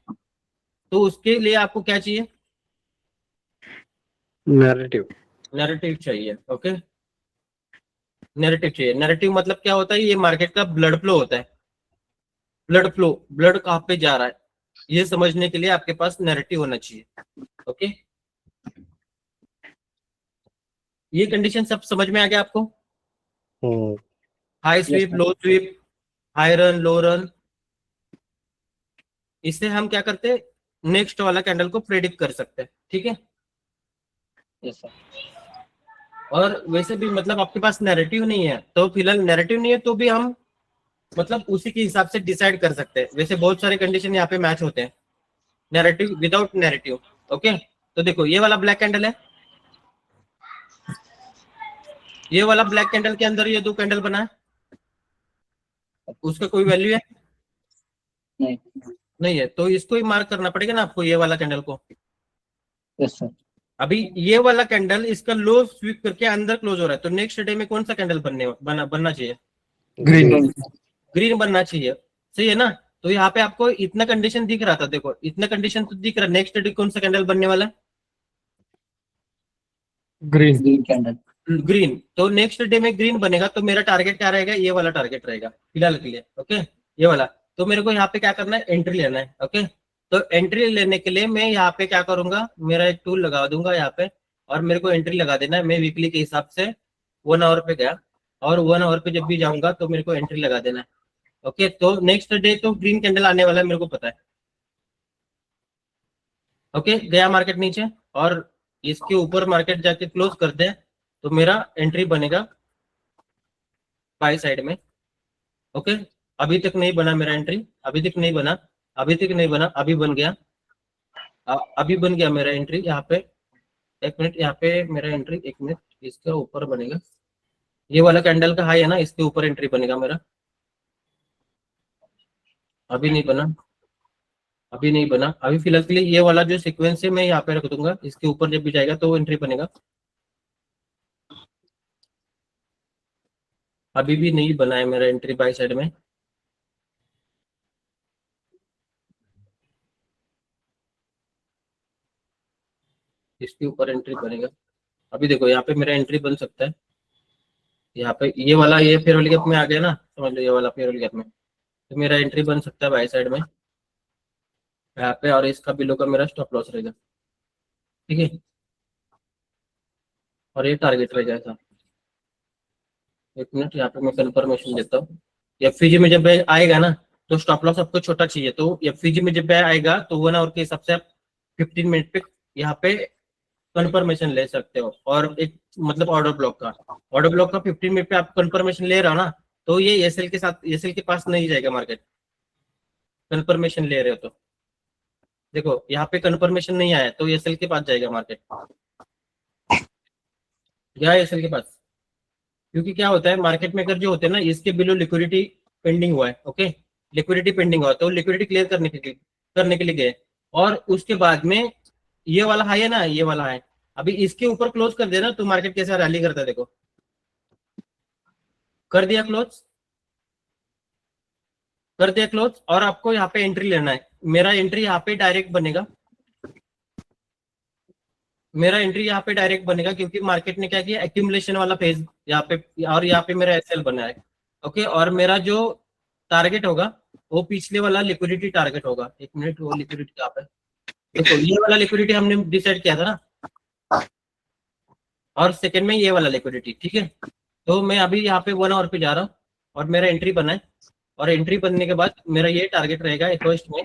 तो उसके लिए आपको क्या चाहिए? नैरेटिव चाहिए। ओके नैरेटिव चाहिए। नैरेटिव मतलब क्या होता है? ये मार्केट का ब्लड फ्लो होता है। ब्लड कहाँ पे जा रहा है ये समझने के लिए आपके पास नैरेटिव होना चाहिए। ओके ये कंडीशन सब समझ में आ गया आपको? High sweep, sir. Low sweep, high run, low run, इससे हम क्या करते हैं, नेक्स्ट वाला कैंडल को प्रेडिक्ट कर सकते हैं, ठीक है। Yes sir. और वैसे भी मतलब आपके पास नैरेटिव नहीं है, तो फिलहाल नैरेटिव नहीं है तो भी हम मतलब उसी के हिसाब से डिसाइड कर सकते हैं। वैसे बहुत सारे कंडीशन यहाँ पे मैच होते हैं, नैरेटिव विदाउट नैरेटिव। ओके, तो देखो ये वाला ब्लैक कैंडल है, ये वाला ब्लैक कैंडल के अंदर ये दो कैंडल बना है, उसका कोई वैल्यू है नहीं। नहीं है, तो इसको ही मार्क करना पड़ेगा ना आपको, ये वाला कैंडल को। Yes sir. अभी ये वाला कैंडल इसका लो स्वीप करके अंदर क्लोज हो रहा है, तो नेक्स्ट डे में कौन सा कैंडल बनना चाहिए? ग्रीन। ग्रीन बनना चाहिए, सही है ना। तो यहाँ पे आपको इतना कंडीशन दिख रहा था, देखो इतना कंडीशन तो दिख रहा है, नेक्स्ट डे कौन सा कैंडल बनने वाला है? ग्रीन। Green candle. ग्रीन। तो नेक्स्ट डे में ग्रीन बनेगा, तो मेरा टारगेट क्या रहेगा? ये वाला टारगेट रहेगा फिलहाल के लिए। ओके, ये वाला। तो मेरे को यहाँ पे क्या करना है? एंट्री लेना है। ओके, तो एंट्री लेने के लिए मैं यहाँ पे क्या करूंगा, मेरा एक टूल लगा दूंगा यहाँ पे, और मेरे को एंट्री लगा देना है। मैं वीकली के हिसाब से 1 आवर पे गया, और 1 आवर पे जब भी जाऊंगा तो मेरे को एंट्री लगा देना है। ओके, तो नेक्स्ट डे तो ग्रीन कैंडल आने वाला है, मेरे को पता है। ओके, गया मार्केट नीचे और इसके ऊपर मार्केट जाके क्लोज कर दे, तो मेरा एंट्री बनेगा बाय साइड में। ओके, अभी तक नहीं बना मेरा एंट्री, अभी तक नहीं बना, अभी तक नहीं बना, अभी बन गया, अभी बन गया मेरा एंट्री। यहाँ पे एक मिनट, यहाँ पे मेरा एंट्री, एक मिनट, इसके ऊपर बनेगा, ये वाला कैंडल का हाई है ना, इसके ऊपर एंट्री बनेगा मेरा। अभी नहीं बना, अभी नहीं बना, अभी फिलहाल के लिए ये वाला जो सीक्वेंस है मैं यहाँ पे रख दूंगा, इसके ऊपर जब भी जाएगा तो वो एंट्री बनेगा। अभी भी नहीं बना है मेरा एंट्री बाय साइड में। इसके ऊपर एंट्री बनेगा। अभी देखो यहाँ पे मेरा एंट्री बन सकता है, यहाँ पे ये वाला, ये फेयरवेल गैप में आ गया ना, समझ लो ये वाला फेयरवेल गैप में, तो मेरा एंट्री बन सकता है बाय साइड में यहाँ पे, और इसका बिलो का मेरा स्टॉप लॉस रहेगा, ठीक है। और ये टारगेट रहेगा ऐसा। एक मिनट, यहाँ पे मैं कंफर्मेशन देता हूँ। एफवीजी में जब आएगा ना, तो स्टॉप लॉस आपको छोटा चाहिए, तो एफवीजी में जब आएगा तो 1 आवर के हिसाब से आप 15 मिनट पे यहाँ पे कंफर्मेशन ले सकते हो। और एक मतलब ऑर्डर ब्लॉक का 15 मिनट पे आप कंफर्मेशन ले रहा हो ना, तो ये एसएल के साथ, एसएल के पास नहीं जाएगा मार्केट, कंफर्मेशन ले रहे हो तो। देखो यहाँ पे कंफर्मेशन नहीं आया तो एसएल के पास जाएगा मार्केट, गया एसएल के पास। क्योंकि क्या होता है, मार्केट मेकर जो होते हैं ना, इसके बिलो लिक्विडिटी पेंडिंग हुआ है। ओके, लिक्विडिटी पेंडिंग हुआ, तो लिक्विडिटी क्लियर करने के लिए गए, और उसके बाद में ये वाला हाई है ना, ये वाला हाई, अभी इसके ऊपर क्लोज कर देना तो मार्केट कैसा रैली करता है, देखो कर दिया क्लोज, कर दिया क्लोज। और आपको यहाँ पे एंट्री लेना है। मेरा एंट्री यहाँ पे डायरेक्ट बनेगा, मेरा एंट्री यहाँ पे डायरेक्ट बनेगा, क्योंकि मार्केट ने क्या किया, एक्यूमुलेशन वाला फेज यहाँ पे, और यहाँ पे मेरा एसएल बना है। ओके, और मेरा जो टारगेट होगा वो पिछले वाला लिक्विडिटी टारगेट होगा। एक मिनट, वो लिक्विडिटी यहाँ पे देखो, ये वाला लिक्विडिटी हमने डिसाइड किया था ना, और सेकंड में ये वाला लिक्विडिटी, ठीक है। तो मैं अभी यहाँ पे 1 आवर पे जा रहा हूँ, और मेरा एंट्री बना है, और एंट्री बनने के बाद मेरा ये टारगेट रहेगा फर्स्ट में,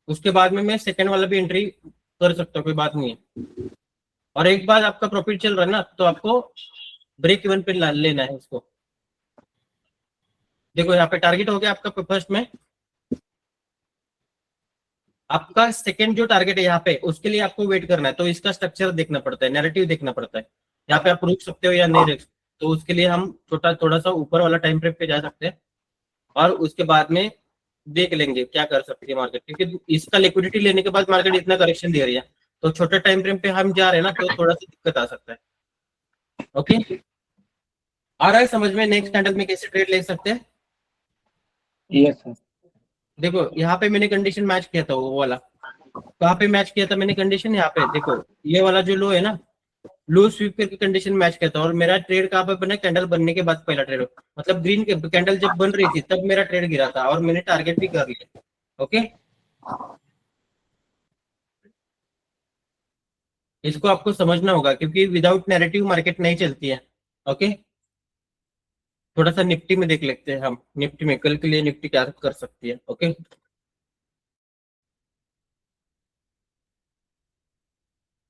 उसके बाद में मैं सेकंड वाला भी एंट्री कर सकता हूँ, कोई बात नहीं है। और एक बार आपका प्रॉफिट चल रहा है ना, तो आपको ब्रेक इवन पे लेना है उसको। देखो यहाँ पे टारगेट हो गया आपका फर्स्ट में, आपका सेकंड जो टारगेट है यहाँ पे, उसके लिए आपको वेट करना है। तो इसका स्ट्रक्चर देखना पड़ता है, नैरेटिव देखना पड़ता है, यहाँ पे आप रुक सकते हो या नहीं रुक सकते। तो उसके लिए हम थोड़ा सा ऊपर वाला टाइम फ्रेम पे जा सकते हैं, और उसके बाद में देख लेंगे क्या कर सकती है मार्केट, क्योंकि इसका लिक्विडिटी लेने के बाद मार्केट इतना करेक्शन दे रही है, तो छोटे टाइम फ्रेम पे हम जा रहे हैं ना, तो थोड़ा सा दिक्कत आ सकता है। ओके, आ रहा है समझ में नेक्स्ट कैंडल में कैसे ट्रेड ले सकते हैं? Yes sir. देखो यहाँ पे मैंने कंडीशन मैच किया था, वो वाला कहाँ पे मैच किया था मैंने कंडीशन, यहाँ पे देखो ये वाला जो लो है ना, लो स्वीप करके कंडीशन मैच करता है, और मेरा ट्रेड कहाँ पे बना, कैंडल बनने के बाद पहला ट्रेड, मतलब ग्रीन कैंडल जब बन रही थी तब मेरा ट्रेड गिरा था और मैंने टारगेट भी कर लिया। ओके, इसको आपको समझना होगा क्योंकि विदाउट नैरेटिव मार्केट नहीं चलती है। ओके, थोड़ा सा निफ्टी में देख लेते हैं हम, निफ्टी में कल के लिए निफ्टी क्या कर सकती है। ओके,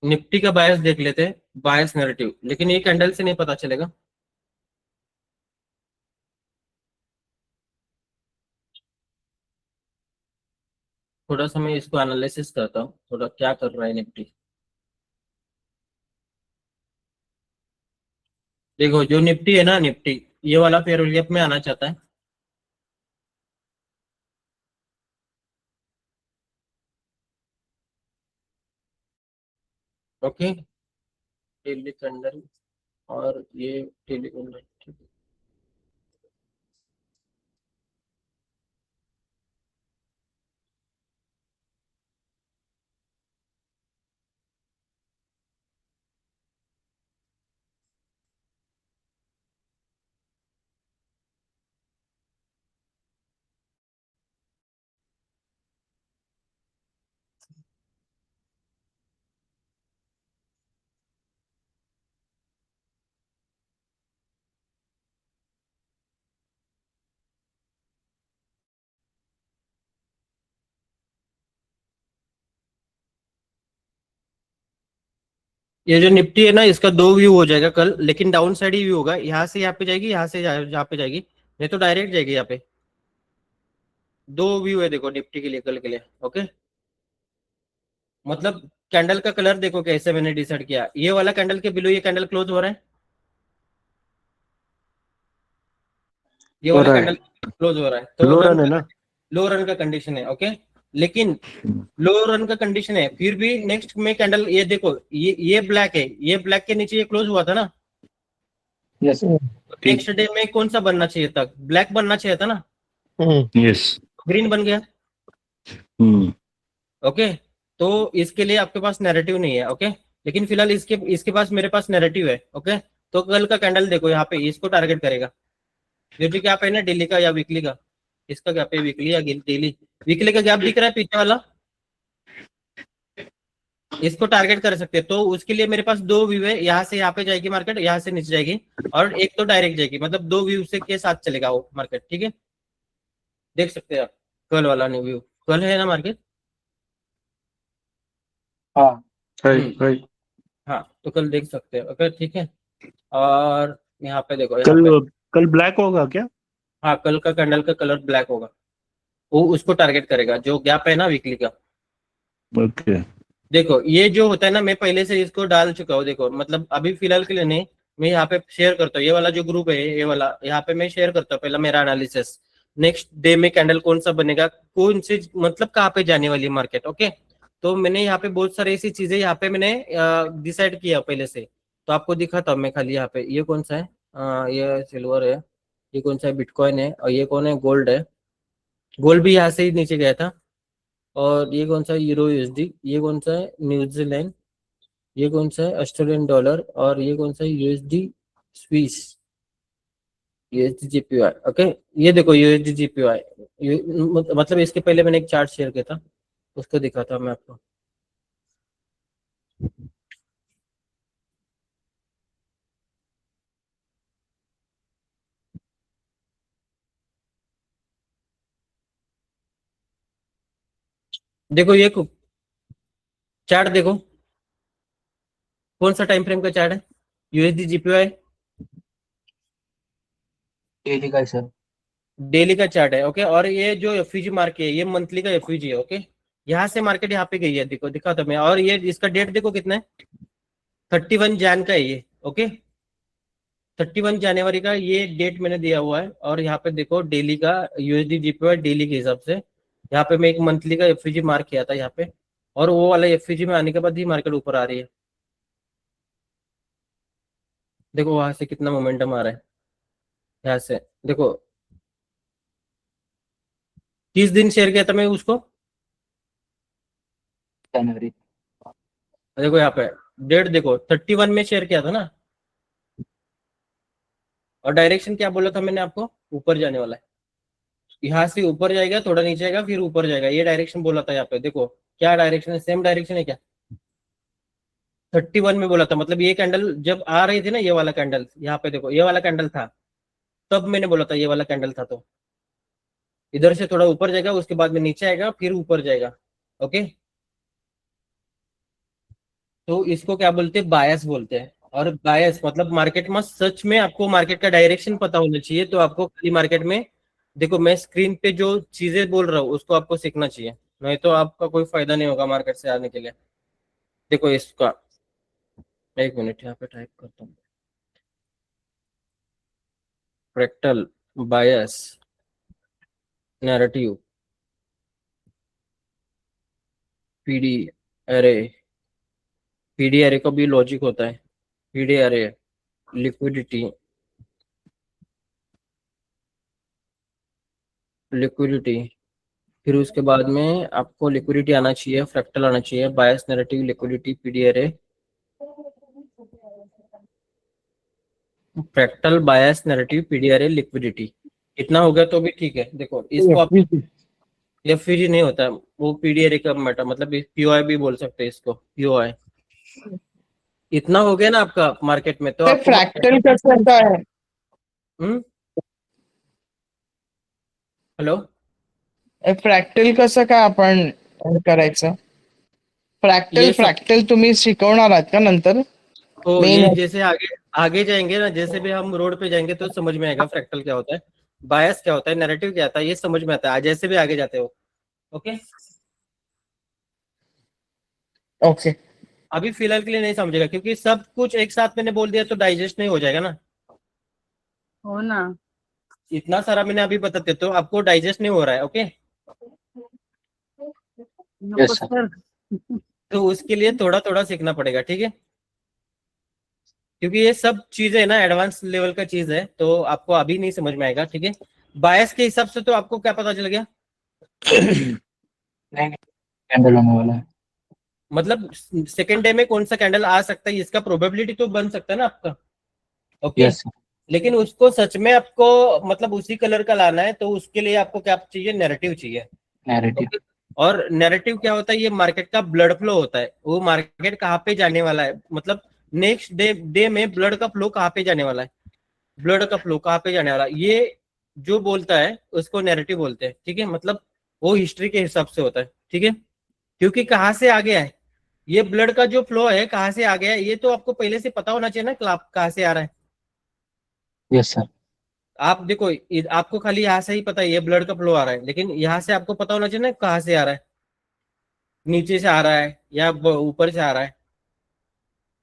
निफ्टी का बायस देख लेते हैं, बायस नैरेटिव, लेकिन ये कैंडल से नहीं पता चलेगा। थोड़ा सा मैं इसको एनालिसिस करता हूँ, थोड़ा क्या कर रहा है निफ्टी। देखो जो निफ्टी है ना, निफ्टी ये वाला फेयर वैल्यू गैप में आना चाहता है। ओके, डेली कैंडल और ये डेली कैंडल, ये जो निफ्टी है ना, इसका दो व्यू हो जाएगा कल, लेकिन डाउन साइड ही व्यू होगा, यहाँ से यहाँ पे जाएगी, यहाँ से यहाँ पे जाएगी, नहीं तो डायरेक्ट जाएगी यहाँ पे। दो व्यू है देखो निफ्टी के लिए कल के लिए। ओके, मतलब कैंडल का कलर देखो कैसे मैंने डिसाइड किया, ये वाला कैंडल के बिलो ये कैंडल क्लोज हो रहा है, ये हो वाला रहा है, कैंडल क्लोज हो रहा है, तो लो रन है ना। लो रन का कंडीशन है। ओके, लेकिन लो रन का कंडीशन है, फिर भी नेक्स्ट में कैंडल ये देखो, ये ब्लैक है, ये ब्लैक के नीचे ये क्लोज हुआ था ना। यस नेक्स्ट डे में कौन सा बनना चाहिए था, ब्लैक बनना चाहिए था ना, यस। ग्रीन बन गया। ओके, तो इसके लिए आपके पास नैरेटिव नहीं है। ओके, लेकिन फिलहाल इसके पास मेरे पास नैरेटिव है। ओके, तो कल का कैंडल देखो यहाँ पे इसको टारगेट करेगा, जो भी गैप है ना डेली का या वीकली का, इसका गैप है वीकली या डेली, वीकली का गैप दिख रहा है पीछे वाला, इसको टारगेट कर सकते हैं। तो उसके लिए मेरे पास दो व्यू है, यहाँ से यहाँ पे जाएगी मार्केट, यहाँ से नीचे जाएगी, और एक तो डायरेक्ट जाएगी, मतलब दो व्यू से के साथ चलेगा वो मार्केट। ठीक है, देख सकते हैं आप कल वाला व्यू, कल है ना मार्केट। हाँ हाँ, तो कल देख सकते हैं। ओके, ठीक है, और यहाँ पे देखो, यहाँ कल पे कल ब्लैक होगा क्या? हाँ, कल का कैंडल का कलर ब्लैक होगा, वो उसको टारगेट करेगा जो गैप है ना वीकली का। ओके, देखो ये जो होता है ना, मैं पहले से इसको डाल चुका हूँ, देखो मतलब अभी फिलहाल के लिए नहीं, मैं यहाँ पे शेयर करता हूँ, ये वाला जो ग्रुप है ये वाला, यहाँ पे मैं शेयर करता हूँ पहला मेरा एनालिसिस, नेक्स्ट डे में कैंडल कौन सा बनेगा, कौन सी मतलब कहाँ पे जाने वाली मार्केट। ओके, तो मैंने यहाँ पे बहुत सारी ऐसी चीजें यहाँ पे मैंने डिसाइड किया पहले से, तो आपको दिखाता हूँ मैं खाली यहाँ पे, ये कौन सा है, ये सिल्वर है, ये कौन सा है बिटकॉइन है, और ये कौन है गोल्ड है, गोल्ड भी यहाँ से ही नीचे गया था, और ये कौन सा है यूरो यूएसडी, ये कौन सा है न्यूजीलैंड, ये कौन सा है ऑस्ट्रेलियन डॉलर, और ये कौन सा है यूएसडी स्विस, यूएसडी जीपीवाई। ओके, ये देखो यूएसडी जीपीवाई, मतलब इसके पहले मैंने एक चार्ट शेयर किया था, उसको दिखाता हूँ मैं आपको। देखो ये चार्ट देखो, कौन सा टाइम फ्रेम का चार्ट है, यूएसडी जीपीवाई डेली का है सर। डेली का चार्ट है। ओके, और ये जो एफयूजी मार्क है ये मंथली का एफयूजी है। ओके, यहाँ से मार्केट यहाँ पे गई है, देखो दिखा था मैं, और ये इसका डेट देखो कितना है, 31 जैन का है ये। ओके, 31 जनवरी का ये डेट मैंने दिया हुआ है, और यहाँ पे देखो डेली का यूएसडी जीपीवाई डेली के हिसाब से, यहाँ पे मैं एक मंथली का एफयूजी मार्क किया था यहाँ पे, और वो वाला एफयूजी में आने के बाद ही मार्केट ऊपर आ रही है। देखो वहां से कितना मोमेंटम आ रहा है, यहाँ से देखो 30 दिन शेयर किया था मैं उसको, जनवरी देखो यहाँ पे डेट देखो 31 में शेयर किया था ना, और डायरेक्शन क्या बोला था मैंने आपको, ऊपर जाने वाला है। यहाँ से ऊपर जाएगा, थोड़ा नीचे आएगा, फिर ऊपर जाएगा, ये डायरेक्शन बोला था यहाँ पे। देखो क्या डायरेक्शन है, सेम डायरेक्शन है क्या? 31 में बोला था, मतलब ये कैंडल जब आ रही थी ना, ये वाला कैंडल यहाँ पे देखो, ये वाला कैंडल था, तब मैंने बोला था ये वाला कैंडल था। तो इधर से थोड़ा ऊपर जाएगा, उसके बाद में नीचे आएगा, फिर ऊपर जाएगा। ओके, तो इसको क्या बोलते हैं, बायस बोलते हैं। और बायस मतलब मार्केट में सच में आपको मार्केट का डायरेक्शन पता होना चाहिए। तो आपको खाली मार्केट में देखो, मैं स्क्रीन पे जो चीजें बोल रहा हूँ उसको आपको सीखना चाहिए, नहीं तो आपका कोई फायदा नहीं होगा मार्केट से आने के लिए। देखो इसका, एक मिनट यहाँ पे टाइप करता हूँ, फ्रैक्टल बायस नैरेटिव पीडी अरे। पीडी अरे का भी लॉजिक होता है, पीडी अरे लिक्विडिटी, लिक्विडिटी, फिर उसके बाद में आपको लिक्विडिटी आना चाहिए, फ्रैक्टल आना चाहिए, बायस नैरेटिव, लिक्विडिटी, पीडी अरे, फ्रैक्टल, बायस नैरेटिव, पीडी अरे, लिक्विडिटी। इतना हो गया तो भी ठीक है। देखो इसको आप, ये फिर नहीं होता, वो पीडी अरे का मैटर, मतलब पीओआई भी बोल सकते हैं इसको, पीओआई। इतना हो गया ना आपका मार्केट में, तो आपको फ्रॅक्टल कसं काय? हेलो, फ्रॅक्टल कसं काय आपण करायचं? फ्रॅक्टल फ्रॅक्टल तुम्ही शिकवणार आहात का नंतर? तो ये जैसे आगे आगे जाएंगे ना, जैसे भी हम रोड पे जाएंगे तो समझ में आएगा फ्रैक्टल क्या होता है, बायस क्या होता है, नैरेटिव क्या होता है, ये समझ में आता है जैसे भी आगे जाते हो। ओके, ओके, अभी फिलहाल के लिए नहीं समझेगा, क्योंकि सब कुछ एक साथ मैंने बोल दिया तो डाइजेस्ट नहीं हो जाएगा ना। हो ना, इतना सारा मैंने अभी बता दिया तो आपको डाइजेस्ट नहीं हो रहा है। ओके, नको सर. तो उसके लिए थोड़ा थोड़ा सीखना पड़ेगा, ठीक है, क्योंकि ये सब चीजें ना एडवांस लेवल का चीज है, तो आपको अभी नहीं समझ में आएगा। ठीक है, बायस के हिसाब से तो आपको क्या पता चल गया? कैंडल होने वाला है, मतलब सेकेंड डे में कौन सा कैंडल आ सकता है, इसका प्रोबेबिलिटी तो बन सकता है ना आपका। ओके, यस लेकिन उसको सच में आपको मतलब उसी कलर का लाना है, तो उसके लिए आपको क्या चाहिए, नैरेटिव चाहिए। नैरेटिव। Okay? और नैरेटिव क्या होता है, ये मार्केट का ब्लड फ्लो होता है, वो मार्केट कहाँ पे जाने वाला है, मतलब नेक्स्ट डे में ब्लड का फ्लो कहाँ पे जाने वाला है, ब्लड का फ्लो कहाँ पे जाने वाला है, ये जो बोलता है उसको नैरेटिव बोलते हैं। ठीक है, मतलब वो हिस्ट्री के हिसाब से होता है। ठीक है, क्योंकि कहाँ से आ गया है ये ब्लड का जो फ्लो है, कहाँ से आ गया है, ये तो आपको पहले से पता होना चाहिए ना, कहाँ से आ रहा है। Yes sir. आप देखो, आपको खाली यहाँ से ही पता है ये ब्लड का फ्लो आ रहा है, लेकिन यहाँ से आपको पता होना चाहिए ना कहाँ से आ रहा है, नीचे से आ रहा है या ऊपर से आ रहा है।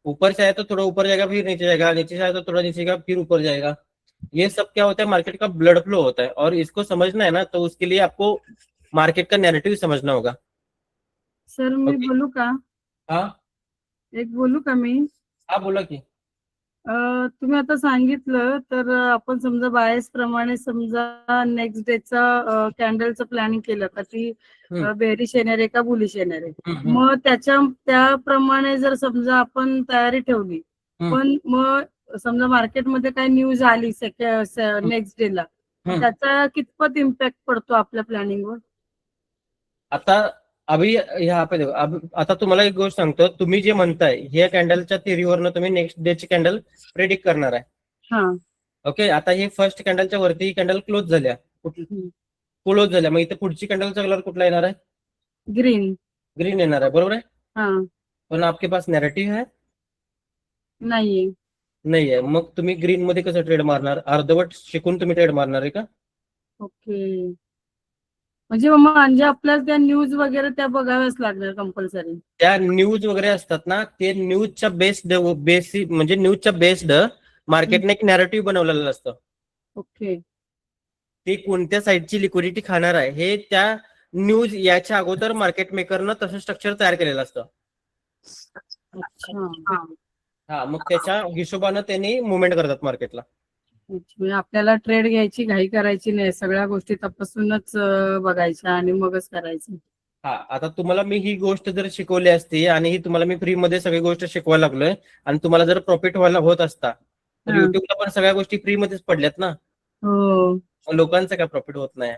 ऊपर से आए तो थोड़ा ऊपर जाएगा, फिर नीचे जाएगा, नीचे से आए तो थोड़ा नीचे जाएगा, फिर ऊपर जाएगा। ये सब क्या होता है, मार्केट का ब्लड फ्लो होता है, और इसको समझना है ना, तो उसके लिए आपको मार्केट का नैरेटिव समझना होगा। सर मी Okay. बोलू का, हाँ एक बोलू का मी? हाँ, बोला की तुम्ही आता सांगितलं तर आपण समजा बायस प्रमाणे समजा नेक्स्ट डेचा कॅन्डलचं प्लॅनिंग केलं का, ती बेरिश येणार आहे का बुलिश येणार आहे, मग त्याप्रमाणे जर समजा आपण तयारी ठेवली, पण मग समजा मार्केटमध्ये काय न्यूज आली नेक्स्ट डेला, त्याचा कितपत इम्पॅक्ट पडतो आपल्या प्लॅनिंगवर? आता अभी यहाँ पे देखो, अब आता तुम्हाला एक गोष्ट सांगतो, तुम्ही जे म्हणताय हे कॅन्डलच्या थिअरीवरनं तुम्ही नेक्स्ट डेची कॅन्डल प्रेडिक्ट करणार आहे. हा, ओके, आता हे फर्स्ट कॅन्डलच्या वरती ही कॅन्डल क्लोज झाल्या, क्लोज झाल्या, मग इथे पुढची कॅन्डलचा कलर कुठला येणार आहे? ग्रीन. ग्रीन येणार आहे, बरोबर आहे. हा, पण आपके पास नॅरेटिव्ह है नाहीये. नाही आहे, मग तुम्ही ग्रीन मध्ये कसं ट्रेड मारणार? अर्धवट शिकून तुम्ही ट्रेड मारणार आहे का? ओके, म्हणजे आपल्याला त्या न्यूज वगैरे त्या बघाव्याच लागणार कंपल्सरी. त्या न्यूज वगैरे असतात ना, ते न्यूजच्या बेसिक म्हणजे न्यूजच्या बेस्ड मार्केटने एक नॅरेटिव्ह बनवलेलं असतं. ओके, ते कोणत्या साईडची लिक्विडिटी खाणार आहे हे त्या न्यूज याच्या अगोदर मार्केट मेकरनं तसं स्ट्रक्चर तयार केलेलं असतं. अच्छा. हा, मग त्याच्या हिशोबानं त्यांनी मुवमेंट करतात मार्केटला. म्हणजे आपल्याला ट्रेड घ्यायची घाई करायची नाही, सगळ्या गोष्टी तपासूनच बघायच्या आणि मगच करायचं. हा, आता तुम्हाला मी ही गोष्ट जर शिकवली असती आणि ही तुम्हाला मी फ्री मध्ये सगळी गोष्ट शिकवायला लागलोय आणि तुम्हाला जर प्रॉफिट व्हायला होत असता तर हा. युट्यूबला पण सगळ्या गोष्टी फ्री मध्येच पडल्यात ना. हो, मग लोकांचं काय प्रॉफिट होत नाही.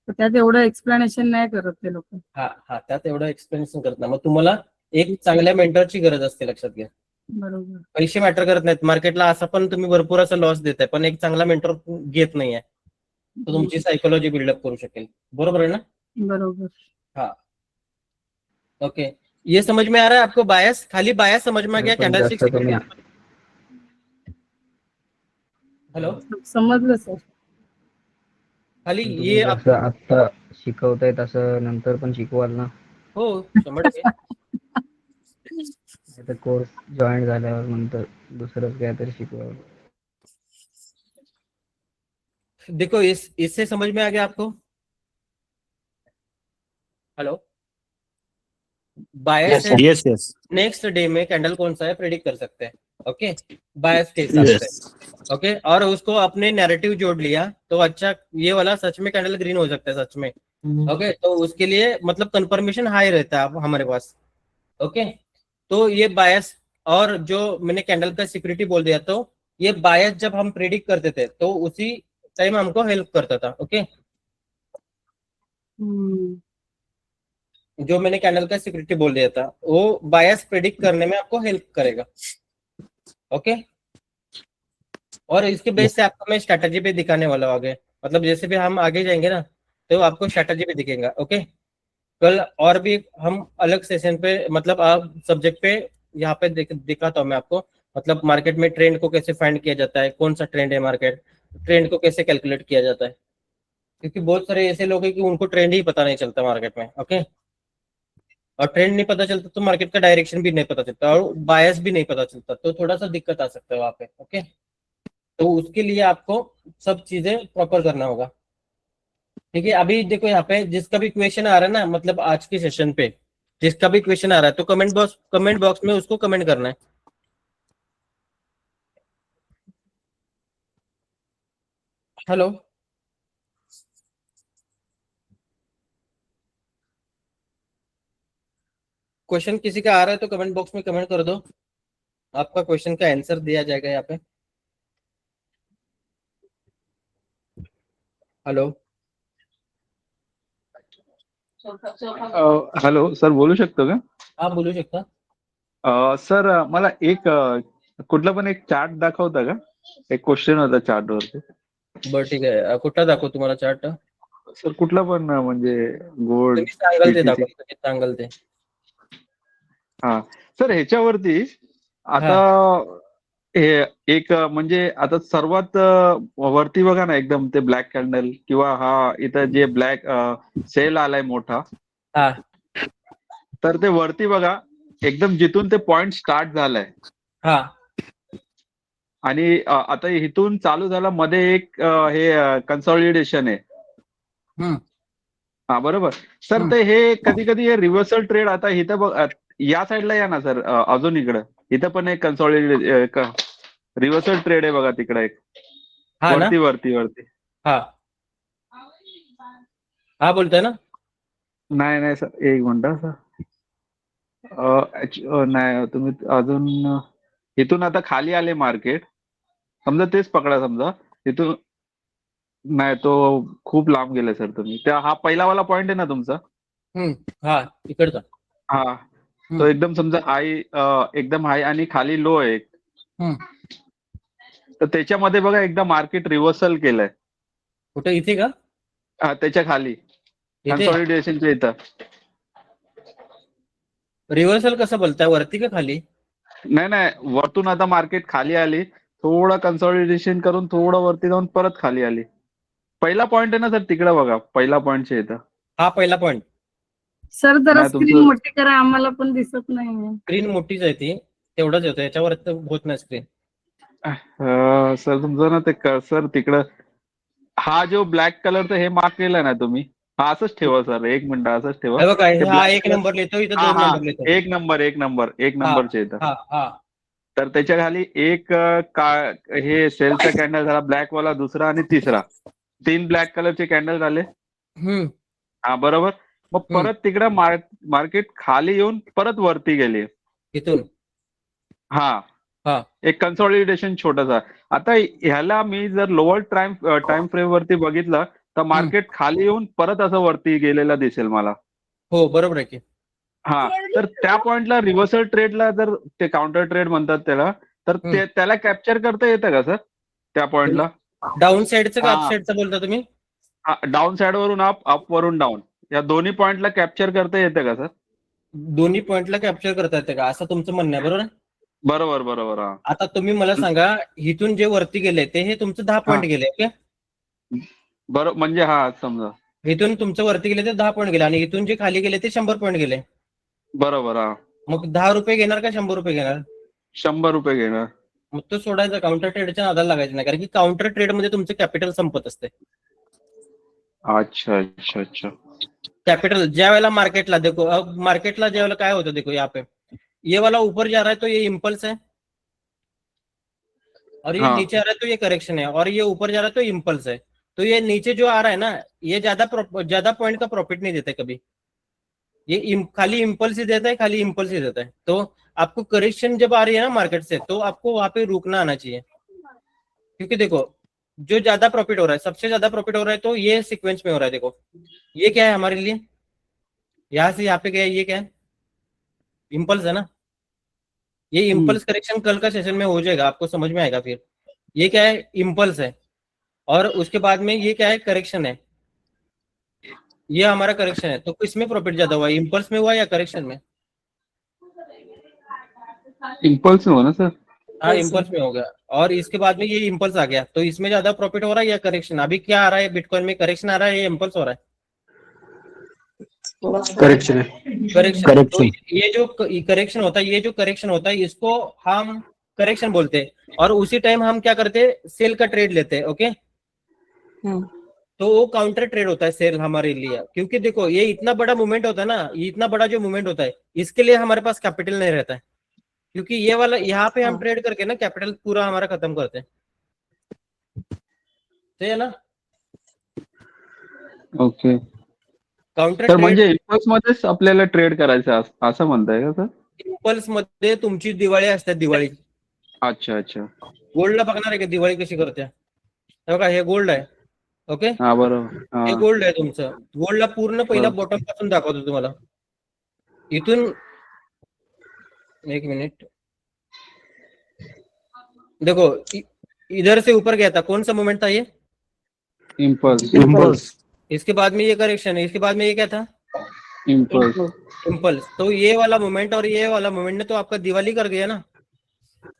तर त्यात एवढं एक्सप्लेनेशन नाही करत ते लोक. हा हा, त्यात एवढं एक्सप्लेनेशन करत नाही. मग तुम्हाला एक चांगल्या मेंटरची गरज असते, लक्षात घ्या. बरोबर. पैसे मॅटर करत नाहीत. मार्केटला असा पण तुम्ही भरपूर असा लॉस देताय, पण एक चांगला मेंटर घेत नाहीये तो तुमची सायकोलॉजी बिल्डअप करू शकेल. बरोबर आहे ना? बरोबर. हाँ, ओके. ये समझ में आ रहा है आपको? बायस, खाली बायस समझ में आ गया? पण कैंडल जास्त स्टिक तुम्ही हेलो, समजलं सर. खाली पण ये तुम्ही आप जसं आता शिकवताय तसं नंतर पण शिकवाल ना. हो 100%. आता कोर्स जॉईन झाल्यावर नंतर दुसरंच काहीतरी शिकवाल. देखो इससे समझ में आ गया आपको? हेलो, बायस है, यस यस नेक्स्ट डे में कैंडल कौन सा है प्रेडिक्ट कर सकते हैं. ओके, बायस के हिसाब से. ओके, और उसको अपने नैरेटिव जोड़ लिया तो अच्छा, ये वाला सच में कैंडल ग्रीन हो सकता है सच में. ओके, तो उसके लिए मतलब कंफर्मेशन हाई रहता है हमारे पास. ओके, तो ये बायस, और जो मैंने कैंडल का सिक्योरिटी बोल दिया, तो ये बायस जब हम प्रेडिक्ट करते थे तो उसी टाइम हमको हेल्प करता था. ओके, जो मैंने कैंडल का सिक्योरिटी बोल दिया था वो बायस प्रेडिक्ट करने में आपको हेल्प करेगा. ओके, और इसके बेस से आपको मैं स्ट्रैटेजी भी दिखाने वाला हूँ आगे. मतलब जैसे भी हम आगे जाएंगे ना तो आपको स्ट्रैटेजी भी दिखेगा. ओके, कल और भी हम अलग सेशन पे, मतलब आप सब्जेक्ट पे यहाँ पे दिखाता हूँ मैं आपको. मतलब मार्केट में ट्रेंड को कैसे फाइंड किया जाता है, कौन सा ट्रेंड है, मार्केट ट्रेंड को कैसे कैलकुलेट किया जाता है. क्योंकि बहुत सारे ऐसे लोग हैं कि उनको ट्रेंड ही पता नहीं चलता मार्केट में. ओके, और ट्रेंड नहीं पता चलता तो मार्केट का डायरेक्शन भी नहीं पता चलता और बायस भी नहीं पता चलता, तो थोड़ा सा दिक्कत आ सकता है वहाँ पे. ओके, तो उसके लिए आपको सब चीजें प्रॉपर करना होगा. ठीक है, अभी देखो यहाँ पे जिसका भी क्वेश्चन आ रहा है ना, मतलब आज के सेशन पे जिसका भी क्वेश्चन आ रहा है तो कमेंट बॉक्स में उसको कमेंट करना है. हेलो, क्वेश्चन किसी का आ रहा है तो कमेंट बॉक्स में कमेंट कर दो, आपका क्वेश्चन का आंसर दिया जाएगा यहाँ पे. हेलो, हॅलो सर, बोलू शकतो का? आप बोलू शकता. सर मला एक कुठला पण एक चार्ट दाखवता का? एक क्वेश्चन होता चार्ट वरती. बरं ठीक आहे, कुठला दाखवू तुम्हाला चार्ट? सर कुठला पण म्हणजे गोल्ड तुम्ही सांगाल ते BTC. दाखवू, तुम्ही सांगाल ते. हा सर, ह्याच्यावरती आता हे एक म्हणजे आता सर्वात वरती बघा ना, एकदम ते ब्लॅक कॅन्डल किंवा हा इथं जे ब्लॅक सेल आलाय मोठा, हा, तर ते वरती बघा एकदम जिथून ते पॉइंट स्टार्ट झालाय हा, आणि आता इथून चालू झाला मध्ये एक हे कन्सॉलिडेशन आहे. हा बरोबर सर. ते हे कधी कधी हे रिव्हर्सल ट्रेड, आता इथं बघ या साईडला या ना सर, अजून इकडं इथं पण एक कन्सॉलिडेट रिव्हर्सल ट्रेड आहे बघा तिकडे एक, हा ना, वरती वरती वरती. हा हा, बोलताय ना. नाही नाही सर, एक मिनिट सर. नाही तुम्ही अजून इथून आता खाली आले मार्केट, समजा तेच पकडा, समजा इथून नाही, तो खूप लांब गेले सर. तुम्ही त्या हा पहिलावाला पॉइंट आहे ना तुमचा, हा इकडचा, हा तो एकदम समजा हाय, एकदम हाय आणि खाली लो आहे. तर त्याच्यामध्ये बघा एकदा मार्केट रिव्हर्सल केलंय. कुठे, इथे का? हा, त्याच्या खाली कन्सॉलिडेशनच्या इथं. रिव्हर्सल कसं बोलताय, वरती का खाली? नाही नाही, वरतून आता मार्केट खाली आली, थोडं कन्सॉलिडेशन करून थोडं वरती जाऊन परत खाली आली. पहिला पॉइंट आहे ना सर, तिकडे बघा पहिला पॉइंटच्या इथं. हा पहिला पॉइंट. सर जरा नाही, स्क्रीन तुमचं मोठी करा, आम्हाला पण दिसत नाही. स्क्रीन मोठीच आहे ती, तेवढंच येतं, याच्यावर तर होत नाही स्क्रीन. सर तुमचं ना ते सर तिकडं, हा जो ब्लॅक कलरचं हे मार्क केलं ना तुम्ही, हा असंच ठेवा सर, एक मिनिट असंच ठेवा. हे बघा, ते हा ब्लॅक एक कलर, नंबर लिहितो, इथं हा 2 हा, नंबर लिहितो. एक नंबरच्या इथं. हा हा, तर त्याच्या खाली एक हे सेलचा कॅन्डल झाला ब्लॅक वाला, दुसरा आणि तिसरा, 3 ब्लॅक कलरचे कॅन्डल झाले. हा बरोबर. मग परत तिकडे मार्केट खाली येऊन परत वरती गेली. इथून हा हा एक कन्सॉलिडेशन छोटासा. आता ह्याला मी जर लोअर टाइम फ्रेम वरती बघितलं तर मार्केट खाली येऊन परत असं वरती गेलेला दिसेल मला. हो बरोबर आहे की. हा तर त्या पॉइंटला रिव्हर्सल ट्रेडला जर ते काउंटर ट्रेड म्हणतात त्याला, तर त्याला कॅप्चर करता येतं का सर त्या पॉइंटला? डाऊन साईडचं का अप साईडचं बोलता तुम्ही? डाऊन साइड वरून अप वरून डाऊन या दोन्ही पॉइंटला कॅप्चर करता येतं का सर? दोन्ही पॉइंटला कॅप्चर करता येते का असं तुमचं म्हणणं आहे, बरोबर? बरोबर बरोबर. हा आता तुम्ही मला सांगा, इथून जे वरती गेले ते हे तुमचं 10 पॉईंट गेले. ओके बरोबर, म्हणजे हा समजा इथून तुमचं वरती गेले ते 10 पॉईंट गेले आणि इथून जे खाली गेले ते 100 पॉईंट गेले. बरोबर. हा मग 10 रुपये घेणार का 100 रुपये घेणार? 100 रुपये घेणार. मग तो सोडायचा, काउंटर ट्रेडच्या नादाला लागायचं नाही, कारण की काउंटर ट्रेड मध्ये तुमचं कॅपिटल संपत असते. अच्छा अच्छा अच्छा. कैपिटल ज्या वेळेला मार्केटला देखो, अब मार्केटला ज्या वेळेला काय होतं देखो, यहाँ पे ये वाला ऊपर जा रहा है तो ये इम्पल्स है, और ये हाँ। नीचे आ रहा है तो ये करेक्शन है, और ये ऊपर जा रहा है तो इम्पल्स है. तो ये नीचे जो आ रहा है ना, ये ज्यादा पॉइंट का प्रॉफिट नहीं देता कभी. ये खाली इम्पल्स ही देता है, खाली इम्पल्स ही देता है. तो आपको करेक्शन जब आ रही है ना मार्केट से, तो आपको वहां पे रुकना आना चाहिए. क्योंकि देखो जो ज्यादा प्रॉफिट हो रहा है, सबसे ज्यादा प्रॉफिट हो रहा है, तो ये सीक्वेंस में हो रहा है. देखो ये क्या है हमारे लिए, यहां से यहाँ पे गया, ये क्या है? इम्पल्स है ना. ये इम्पल्स करेक्शन कल का सेशन में हो जाएगा, आपको समझ में आएगा. फिर ये क्या है? इम्पल्स है, और उसके बाद में ये क्या है? करेक्शन है. ये हमारा करेक्शन है. तो किसमें प्रॉफिट ज्यादा हुआ, इम्पल्स में हुआ या करेक्शन में? इम्पल्स में हो ना सर? हाँ इम्पल्स में हो गया, और इसके बाद में ये इम्पल्स आ गया, तो इसमें ज्यादा प्रॉफिट हो रहा है या करेक्शन? अभी क्या आ रहा है बिटकॉइन में, करेक्शन आ रहा है या इम्पल्स हो रहा है? करेक्शन है. करेक्शन. तो ये जो करेक्शन होता है, ये जो करेक्शन होता है, इसको हम करेक्शन बोलते हैं, और उसी टाइम हम क्या करते हैं? सेल का ट्रेड लेते हैं. ओके तो वो काउंटर ट्रेड होता है सेल हमारे लिए, क्योंकि देखो ये इतना बड़ा मूवमेंट होता है ना, ये इतना बड़ा जो मूवमेंट होता है, इसके लिए हमारे पास कैपिटल नहीं रहता है, क्योंकि ये वाला यहाँ पे हम ट्रेड करके ना कैपिटल पूरा हमारा खत्म करते हैं. सही है ना. ओके. काउंटर तर ट्रेड म्हणजे इम्पल्स मध्येच आपल्याला ट्रेड करायचं असं म्हणताय का सर? इम्पल्स मध्ये तुमची दिवाळी असते, दिवाळी. अच्छा अच्छा. गोल्डला बघणार आहे का दिवाळी कशी करते? हे बघा, हे गोल्ड आहे. ओके हा बरोबर. हे हा गोल्ड आहे तुमचं. गोल्डला पूर्ण पहिला बरोबर. बॉटम पासून दाखवतो तुम्हाला. इथून एक मिनिट, देखो इधर से ऊपर गया था, कौन सा मोमेंट था ये? इम्पल्स. इसके बाद में ये करेक्शन है, इसके बाद में ये क्या था? इम्पल्स. इम्पल्स. तो ये वाला मोमेंट और ये वाला मोमेंट ने तो आपका दिवाली कर दिया ना.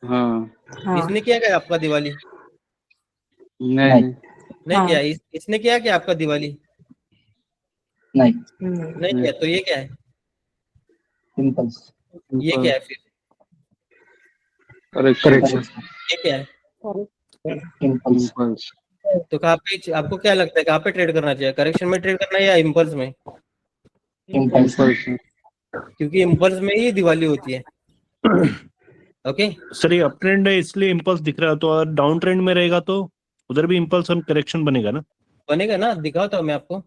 हाँ इसने किया क्या आपका दिवाली? नहीं. नहीं किया. इसने किया क्या आपका दिवाली? नहीं. नहीं किया. तो ये क्या है? इम्पल्स. ये क्या है फिर? करेक्शन. ये क्या है? इम्पल्स. तो कहाँ पे, आपको क्या लगता है कहाँ पे ट्रेड करना चाहिए? करेक्शन में ट्रेड करना है या इम्पल्स में? इम्पल्स. क्योंकि इम्पल्स में ही दिवाली होती है. ओके सर ये अप ट्रेंड है इसलिए इम्पल्स दिख रहा है, तो और डाउन ट्रेंड में रहेगा तो उधर भी इम्पल्स और करेक्शन बनेगा ना? बनेगा ना, दिखाता हूँ मैं आपको.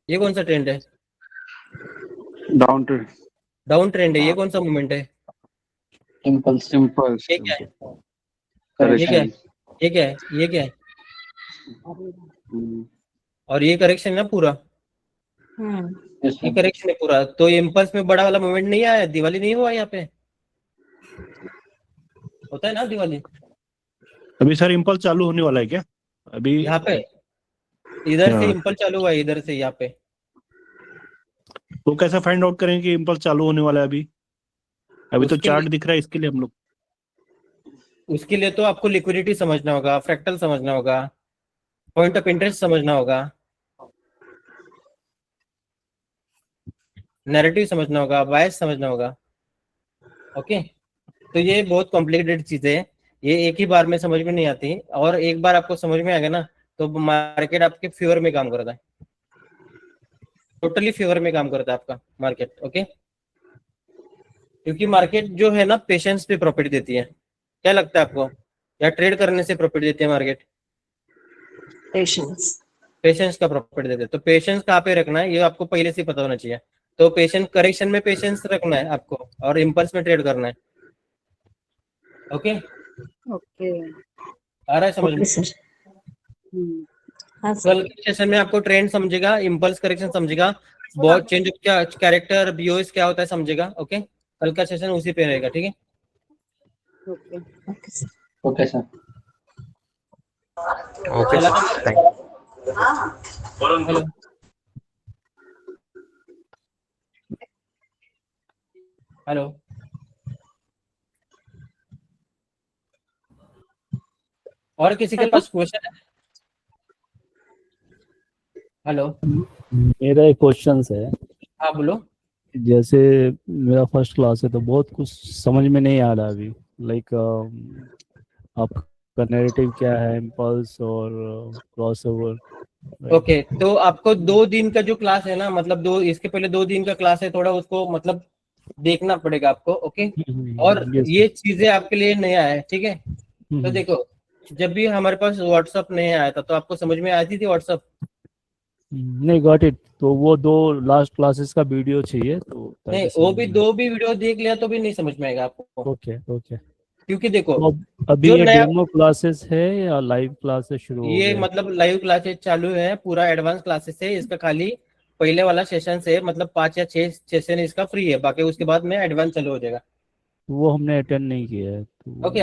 ये कौन सा ट्रेंड है? Down trade. डाउन ट्रेंड है. ये कौन सा मूवमेंट है? इम्पल्स. इम्पल्स. ये क्या है? ये क्या है? करेक्शन. ये क्या है? ये क्या है? और ये करेक्शन है ना पूरा. ये करेक्शन है पूरा. तो इम्पल्स में बड़ा वाला मूवमेंट नहीं आया, दिवाली नहीं हुआ यहाँ पे. होता है ना दिवाली अभी सर इम्पल्स चालू होने वाला है क्या अभी? यहाँ पे? इधर से हाँ। इम्पल्स चालू हुआ है, इधर से यहाँ पे. तो कैसा फाइंड आउट करेंगे कि इम्पल्स चालू होने वाला है अभी? अभी तो उसके चार्ट दिख रहा है, इसके लिए हम लोग उसके लिए तो आपको लिक्विडिटी समझना होगा, फ्रैक्टल समझना होगा, पॉइंट ऑफ इंटरेस्ट समझना होगा, नैरेटिव समझना होगा, बायस समझना होगा. ओके तो ये बहुत कॉम्प्लिकेटेड चीजें हैं, ये एक ही बार में समझ में नहीं आती, और एक बार आपको समझ में आ गया ना तो मार्केट आपके फेवर में काम करता है, टोटली फेवर में काम करता है आपका मार्केट. ओके क्योंकि मार्केट जो है ना पेशेंस पे प्रॉफिट देती है. क्या लगता है आपको, या ट्रेड करने से प्रॉफिट देती है मार्केट? पेशेंस। पेशेंस का प्रॉपर्टी देते हैं। तो पेशेंस कहाँ पे रखना है ये आपको पहले से पता होना चाहिए। तो पेशेंस करेक्शन में पेशेंस रखना है आपको और इम्पल्स में ट्रेड करना है। Okay, okay. आ रहा है समझ में? Okay sir. हाँ सर। कल के सेशन में आपको ट्रेंड समझेगा, इम्पल्स करेक्शन समझेगा, बहुत चेंज क्या कैरेक्टर बीओएस क्या होता है समझेगा। ओके, कल का सेशन उसी पे रहेगा। ठीक है, okay. Okay sir. Okay sir. Okay sir, hello hello और किसी के पास क्वेश्चन है? हेलो, मेरा एक क्वेश्चन है। हाँ बोलो। जैसे मेरा फर्स्ट क्लास है तो बहुत कुछ समझ में नहीं आ रहा अभी, लाइक आपका नैरेटिव क्या है, इम्पल्स और क्रॉसओवर। ओके, तो आपको 2 दिन का जो क्लास है ना, मतलब इसके पहले 2 दिन का क्लास है, थोड़ा उसको मतलब देखना पड़ेगा आपको। ओके, और ये चीजें आपके लिए नया है। ठीक है, तो देखो जब भी हमारे पास व्हाट्सअप नहीं आया था तो आपको समझ में आती थी व्हाट्सअप? नहीं, गॉट इट। तो वो 2 लास्ट क्लासेस का वीडियो चाहिए तो नहीं, वो भी 2 भी वीडियो देख लिया तो भी नहीं समझ में आएगा आपको। Okay okay. क्योंकि देखो तो अभी जो ये नया डेमो क्लासेस है या लाइव क्लासेस शुरू हो ये गए? मतलब लाइव क्लासेस चालू है, पूरा एडवांस क्लासेस है। इसका खाली पहले वाला सेशन है, मतलब 5 या 6 सेशन इसका फ्री है, बाकी उसके बाद में एडवांस चालू हो जाएगा। वो हमने अटेंड नहीं किया है तो। ओके,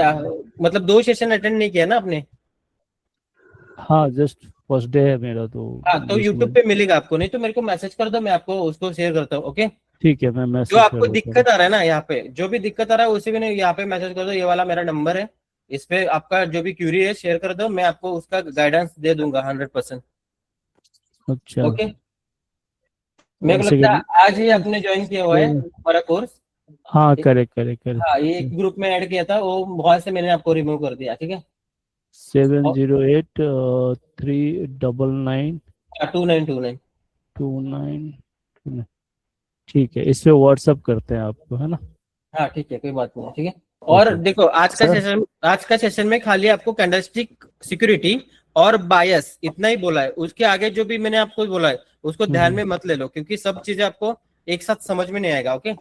मतलब 2 सेशन अटेंड नहीं किया ना आपने? हाँ, जस्ट फर्स्ट डे है मेरा तो। हाँ, तो यूट्यूब पे मिलेगा आपको, नहीं तो मेरे को मैसेज कर दो, मैं आपको उसको शेयर करता हूँ। ओके, ठीक है, मैं जो मैसेज आपको कर देता दिक्कत आ रहा है ना, यहाँ पे जो भी दिक्कत आ रहा है उसी में यहाँ पे मैसेज कर दो। ये वाला मेरा नंबर है, इस पे आपका जो भी क्यूरी है शेयर कर दो, मैं आपको उसका गाइडेंस दे दूंगा 100%। हूँ। अच्छा, ओके, मेरे को वैसे लगता है आज ही आपने ज्वाइन किया हुआ है हमारा कोर्स। हाँ, करेक्ट करेक्ट हाँ, ये करेक्ट। ग्रुप में ऐड किया था, वो वहां से मैंने आपको रिमूव कर दिया। ठीक है, 708 399 2929। 29। ठीक है, इस पे व्हाट्सअप करते हैं आपको, है ना? हाँ ठीक है, कोई बात नहीं है। ठीक है, और देखो आज का सेशन में खाली आपको कैंडलस्टिक सिक्योरिटी और बायस इतना ही बोला है। उसके आगे जो भी मैंने आपको बोला है उसको ध्यान में मत ले लो, क्योंकि सब चीजें आपको एक साथ समझ में नहीं आएगा। Okay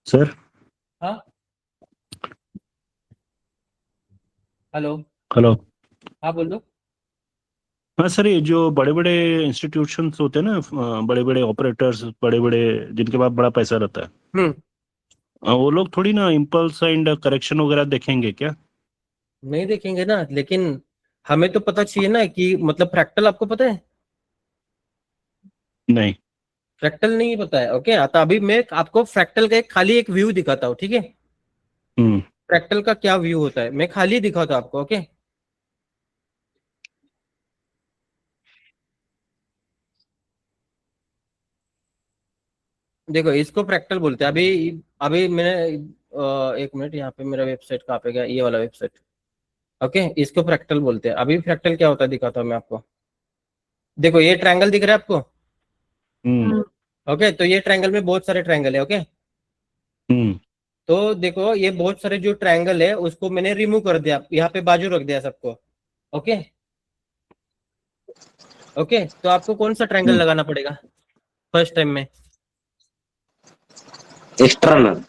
sir. हाँ, हेलो हेलो। हाँ बोलो। हाँ सर, ये जो बड़े बड़े इंस्टीट्यूशंस होते हैं ना, बड़े बड़े ऑपरेटर्स, बड़े बड़े जिनके पास बड़ा पैसा रहता है, वो लोग थोड़ी ना इम्पल्स एंड करेक्शन वगैरह देखेंगे क्या? नहीं देखेंगे ना, लेकिन हमें तो पता चाहिए ना कि मतलब फ्रैक्टल आपको पता है? नहीं। फ्रैक्टल नहीं पता है? ओके, तो अभी मैं आपको फ्रैक्टल का एक खाली एक व्यू दिखाता हूँ। ठीक है, फ्रैक्टल का क्या व्यू होता है मैं खाली दिखाता हूँ आपको। ओके, देखो इसको फ्रैक्टल बोलते हैं। अभी अभी मैंने 1 मिनट, यहाँ पे मेरा वेबसाइट कहाँ पे गया, ये वाला वेबसाइट। ओके, इसको फ्रैक्टल बोलते हैं। अभी फ्रैक्टल क्या होता है दिखाता हूँ मैं आपको। देखो ये ट्रायंगल दिख रहा है आपको? ओके, तो ये ट्रायंगल में बहुत सारे ट्रायंगल है। ओके, तो देखो ये बहुत सारे जो ट्रायंगल है उसको मैंने रिमूव कर दिया, यहाँ पे बाजू रख दिया सबको। ओके ओके, तो आपको कौन सा ट्रायंगल लगाना पड़ेगा फर्स्ट टाइम में? एक्सटर्नल।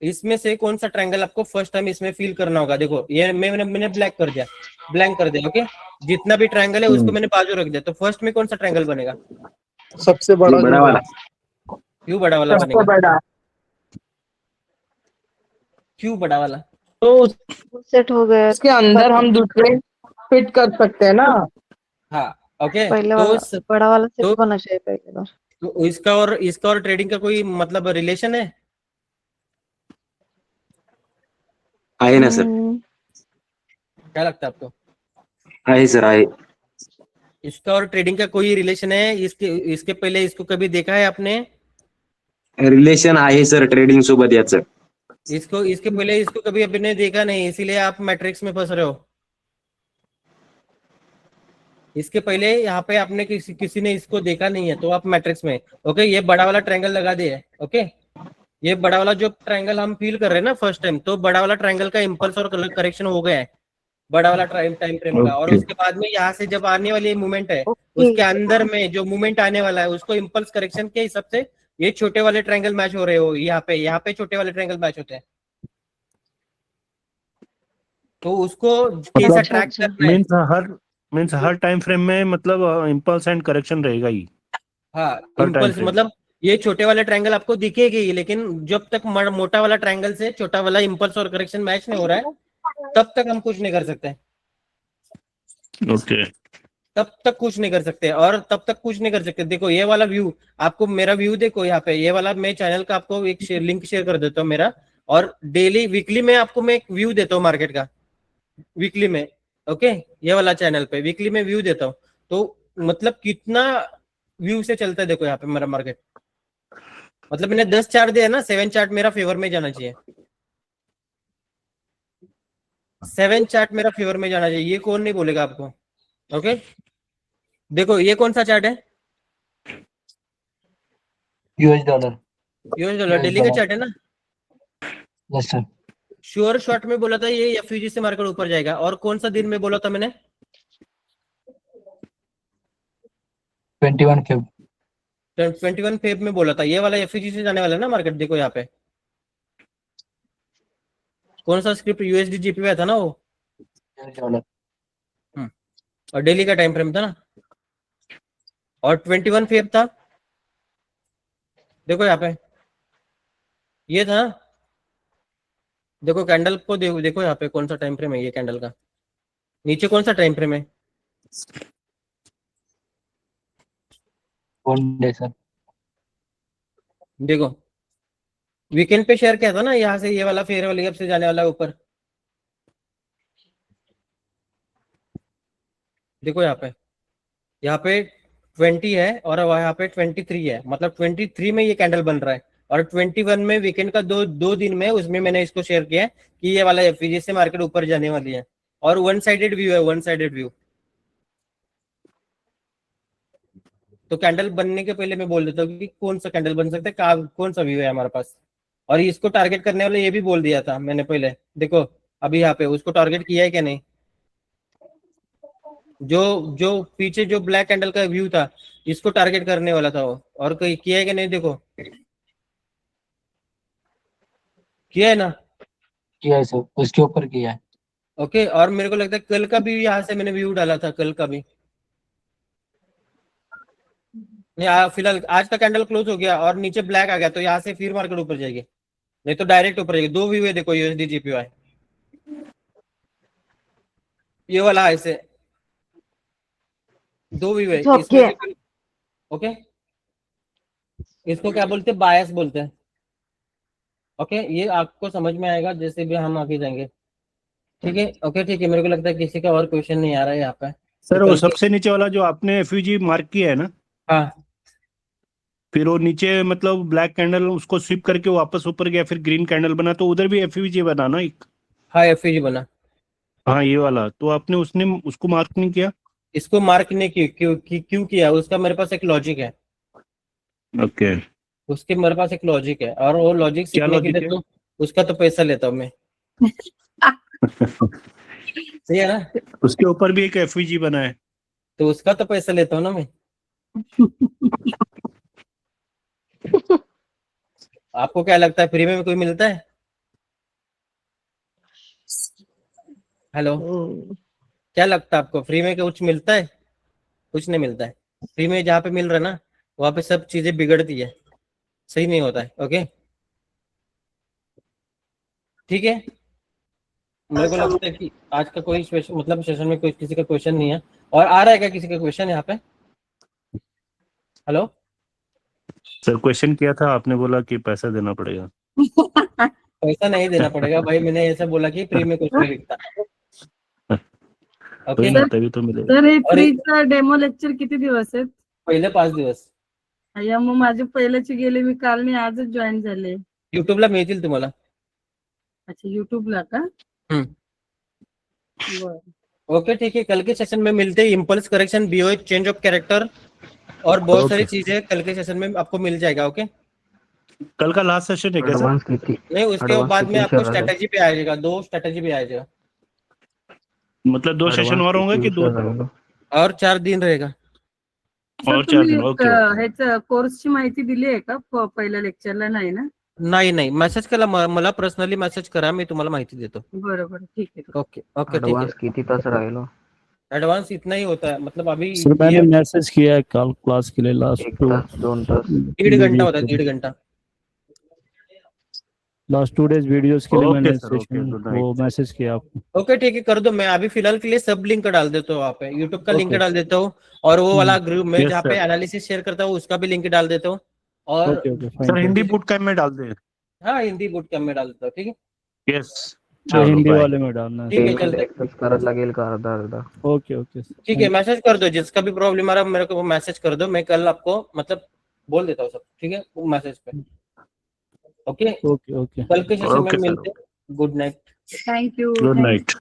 इसमें से कौन सा ट्रायंगल आपको फर्स्ट टाइम इसमें फील करना होगा? देखो ये मैंने ब्लैक कर दिया, ब्लैंक कर दिया। ओके, जितना भी ट्रायंगल है उसको मैंने बाजू रख दिया, तो फर्स्ट में कौन सा ट्रायंगल बनेगा? सबसे बड़ा बड़ा वाला। क्यों बड़ा वाला सबसे बनेगा? बड़ा। क्यों बड़ा वाला? तो सेट हो गया उसके अंदर हम दूसरे फिट कर सकते हैं ना। हाँ ओके, पहले तो वाला बड़ा वाला सेट होना चाहिए पहले बार। तो इसका और ट्रेडिंग का कोई मतलब रिलेशन है? आहे ना सर। क्या लगता है आपको? आहे सर, आहे। इसका और ट्रेडिंग का कोई रिलेशन है? इसके पहले इसको कभी देखा है आपने? रिलेशन आहे सर ट्रेडिंग सोबत याचं। इसके पहले इसको कभी आपने देखा नहीं, इसीलिए आप मैट्रिक्स में फंस रहे हो। इसके पहले यहाँ पे आपने किसी ने इसको देखा नहीं है तो आप मैट्रिक्स में। ओके, ये बड़ा वाला ट्रायंगल लगा दिया है। ओके, ये बड़ा वाला जो ट्रायंगल हम फील कर रहे हैं ना फर्स्ट टाइम, तो बड़ा वाला ट्रायंगल का इम्पल्स और कलर करेक्शन हो गया है बड़ा वाला टाइम फ्रेम का। और Okay. उसके बाद में यहाँ से जब आने वाली मूवमेंट है, उसके अंदर में जो मूवमेंट आने वाला है उसको इम्पल्स करेक्शन के हिसाब से ये छोटे वाले ट्रायंगल मैच हो रहे हो, यहाँ पे छोटे वाले ट्रायंगल मैच होते हैं, तो उसको कैसा ट्रैक करना है। मीन्स हर टाइम फ्रेम में मतलब इम्पल्स एंड करेक्शन रहेगा ही। हाँ, हर time इम्पल्स frame। मतलब ये छोटे वाले ट्रायंगल आपको दिखेगी, लेकिन जब तक मोटा वाला ट्रायंगल से छोटा वाला इम्पल्स और करेक्शन मैच नहीं हो रहा है, तब तक हम कुछ नहीं कर सकते। ओके। तब तक कुछ नहीं कर सकते, और तब तक कुछ नहीं कर सकते। देखो ये वाला व्यू, आपको मेरा व्यू देखो यहाँ पे, ये वाला मैं चैनल का आपको एक लिंक शेयर कर देता हूँ मेरा, और डेली वीकली में आपको मैं एक व्यू देता हूँ मार्केट का, वीकली में। ओके, ये वाला चैनल पे वीकली में व्यू देता हूँ, तो मतलब कितना व्यू से चलता है देखो यहाँ पे मेरा मार्केट। मतलब मैंने 10 चार्ट दिया ना, 7 चार्ट मेरा फेवर में जाना चाहिए, 7 चार्ट मेरा फेवर में जाना चाहिए, ये कौन नहीं बोलेगा आपको। ओके, देखो ये कौन सा चार्ट है, यूएस डॉलर। डेली का चार्ट है ना। Yes sir. श्योर शॉट में बोला था ये एफयूजी से मार्केट ऊपर जाएगा, और कौन सा दिन में बोला था मैंने, 21 फेब। 21 फेब में बोला था ये वाला एफयूजी से जाने वाला है ना मार्केट। देखो यहाँ पे कौन सा स्क्रिप्ट यूएसडी जीपी में था ना वो, डॉलर। और डेली का टाइम फ्रेम था ना, और 21 फेब था। देखो यहाँ पे ये था, देखो कैंडल को देखो यहाँ पे कौन सा टाइम फ्रेम है ये कैंडल का, नीचे कौन सा टाइम फ्रेम है, 1 डे सर। देखो वीकेंड पे शेयर किया था ना, यहाँ से ये वाला फेयर वाली से जाने वाला ऊपर। देखो यहाँ पे 20 है और यहाँ पे 23 है, मतलब 23 में ये कैंडल बन रहा है, और 21 में वीकेंड का दो दिन में उसमें मैंने इसको शेयर किया है कि ये वाला एफवीजी से मार्केट ऊपर जाने वाली है, और वन साइडेड व्यू है, वन साइडेड व्यू। तो कैंडल बनने के पहले मैं बोल देता हूँ कि कौन सा कैंडल बन सकता है, कौन सा व्यू है हमारे पास, और इसको टारगेट करने वाले ये भी बोल दिया था मैंने पहले। देखो अभी यहाँ पे उसको टारगेट किया है क्या नहीं, जो पीछे जो ब्लैक कैंडल का व्यू था इसको टारगेट करने वाला था वो, और कोई किया है कि नहीं, देखो किया है ना। किया है सर, उसके ऊपर किया है। ओके, और मेरे को लगता है कल का भी यहाँ से मैंने व्यू डाला था, कल का भी नहीं। फिलहाल आज का कैंडल क्लोज हो गया और नीचे ब्लैक आ गया, तो यहाँ से फिर मार्केट ऊपर जाएगी, नहीं तो डायरेक्ट ऊपर जाएगी। 2 व्यू है देखो यूएसडी जीपीवाई, ये वाला ऐसे 2 व्यू है इसमें। ओके, इसको क्या बोलते हैं, बायस बोलते हैं। ओके, ये आपको समझ में आएगा जैसे भी हम आगे जाएंगे, ठीक है। ओके ठीक है, मेरे को लगता है किसी का और क्वेश्चन नहीं आ रहा है यहाँ पे। सर वो सबसे नीचे वाला जो आपने एफयूजी मार्क किया है ना, हाँ, फिर वो नीचे मतलब ब्लैक कैंडल उसको स्विप करके वापस ऊपर गया, फिर ग्रीन कैंडल बना, तो उधर भी एफयूजी बना ना एक। हाँ एफयूजी बना। हाँ ये वाला, तो आपने उसको मार्क नहीं किया। इसको मार्क नहीं क्यों किया, उसका मेरे पास एक लॉजिक है। ओके, उसके मेरे पास एक लॉजिक है, और वो लॉजिक क्या सीखने के logic लिए है? तो उसका तो पैसा लेता हूँ मैं। सही है ना, उसके ऊपर भी एक एफयूजी बना है, तो उसका तो पैसा लेता हूँ ना मैं। आपको क्या लगता है फ्री में कोई मिलता है? हेलो, क्या लगता है आपको फ्री में कुछ मिलता है? कुछ नहीं मिलता है। फ्री में जहाँ पे मिल रहा है ना, वहाँ पे सब चीजें बिगड़ती है, सही नहीं होता है। ओके ठीक है, मेरे को लगता है कि आज का कोई मतलब सेशन में कोई किसी का क्वेश्चन नहीं है, और आ रहा है क्या किसी का क्वेश्चन यहाँ पे? हेलो सर क्वेश्चन किया था, आपने बोला कि पैसा देना पड़ेगा। पैसा नहीं देना पड़ेगा भाई, मैंने ऐसा बोला कि फ्री में कुछ नहीं बिकता। ओके, तभी तो मिलेगा। तर हे फ्रीचा डेमो लेक्चर किती दिवस आहेत? पहिले 5 दिवस। या मग माझे पहिल्याचे गेले, मी काल नाही आजच जॉईन झाले। युट्यूबला मिळतील तुम्हाला। अच्छा यूट्यूबला का? बरं, ओके ठीक है, कल के सेशन में मिलते हैं। Impulse correction, BOH, change of character और बहुत सारी चीजें कल के सेशन में आपको मिल जाएगा। ओके कल का लास्ट सेशन है क्या सर? एडवांस किती नहीं, उसके advance बाद में किती आपको विषय झाले? स्ट्रैटेजी पे आ जाएगा, 2 स्ट्रैटेजी पे आ जाएगा मतलब 2 सेशन Advance और होंगे किती कि 2 विषय झाले? और 4 दिन रहेगा. सर और 4 तुम्ही दिन? Okay okay. ह्याचं कोर्सची माहिती दिली आहे का पहिल्या लेक्चरला? नाही ना? नाही मेसेज केला, मला पर्सनली मेसेज करा, मी तुम्हाला माहिती देतो. बरोबर, ठीक आहे. ओके ओके ठीक है. एडवांस किती तास राहिलो? एडवांस इतना ही होता है, मतलब अभी सर मैंने मैसेज किया है कल क्लास के लिए लास्ट 1 तास 2 तास? 1.5 घंटा होता है, 1.5 घंटा. लास्ट 2 डेज वीडियोस के लिए ओके मैंने सर, ओके, सेशन गुड वो नाइट. मैसेज किया आपको. ओके ठीक है, कर दो. मैं अभी फिलहाल के लिए सब लिंक डाल देता हूँ, वहाँ पे यूट्यूब का लिंक ओके. डाल देता हूँ, और वो वाला ग्रुप में Yes, जहाँ पे sir. एनालिसिस शेयर करता हूँ उसका भी लिंक डाल देता हूँ. और okay okay sir fine. Hindi boot camp में डाल दे. हाँ, हिंदी बूट कैम्प में डाल देता हूँ. ठीक है, यस. तो चलो हिंदी बाय. वाले में डालना है. ठीक है, पेमेंट चलते. एकच करायला लागेल का अर्धा? Okay okay. ठीक है, मैसेज कर दो, जिसका भी प्रॉब्लम आ रहा है मेरे को मैसेज कर दो, मैं कल आपको मतलब बोल देता हूँ सब. ठीक है, मैसेज पे. Okay, okay okay. कल के सेशन में ओके सर. मिलते हैं. Good night. Thank you. Good night.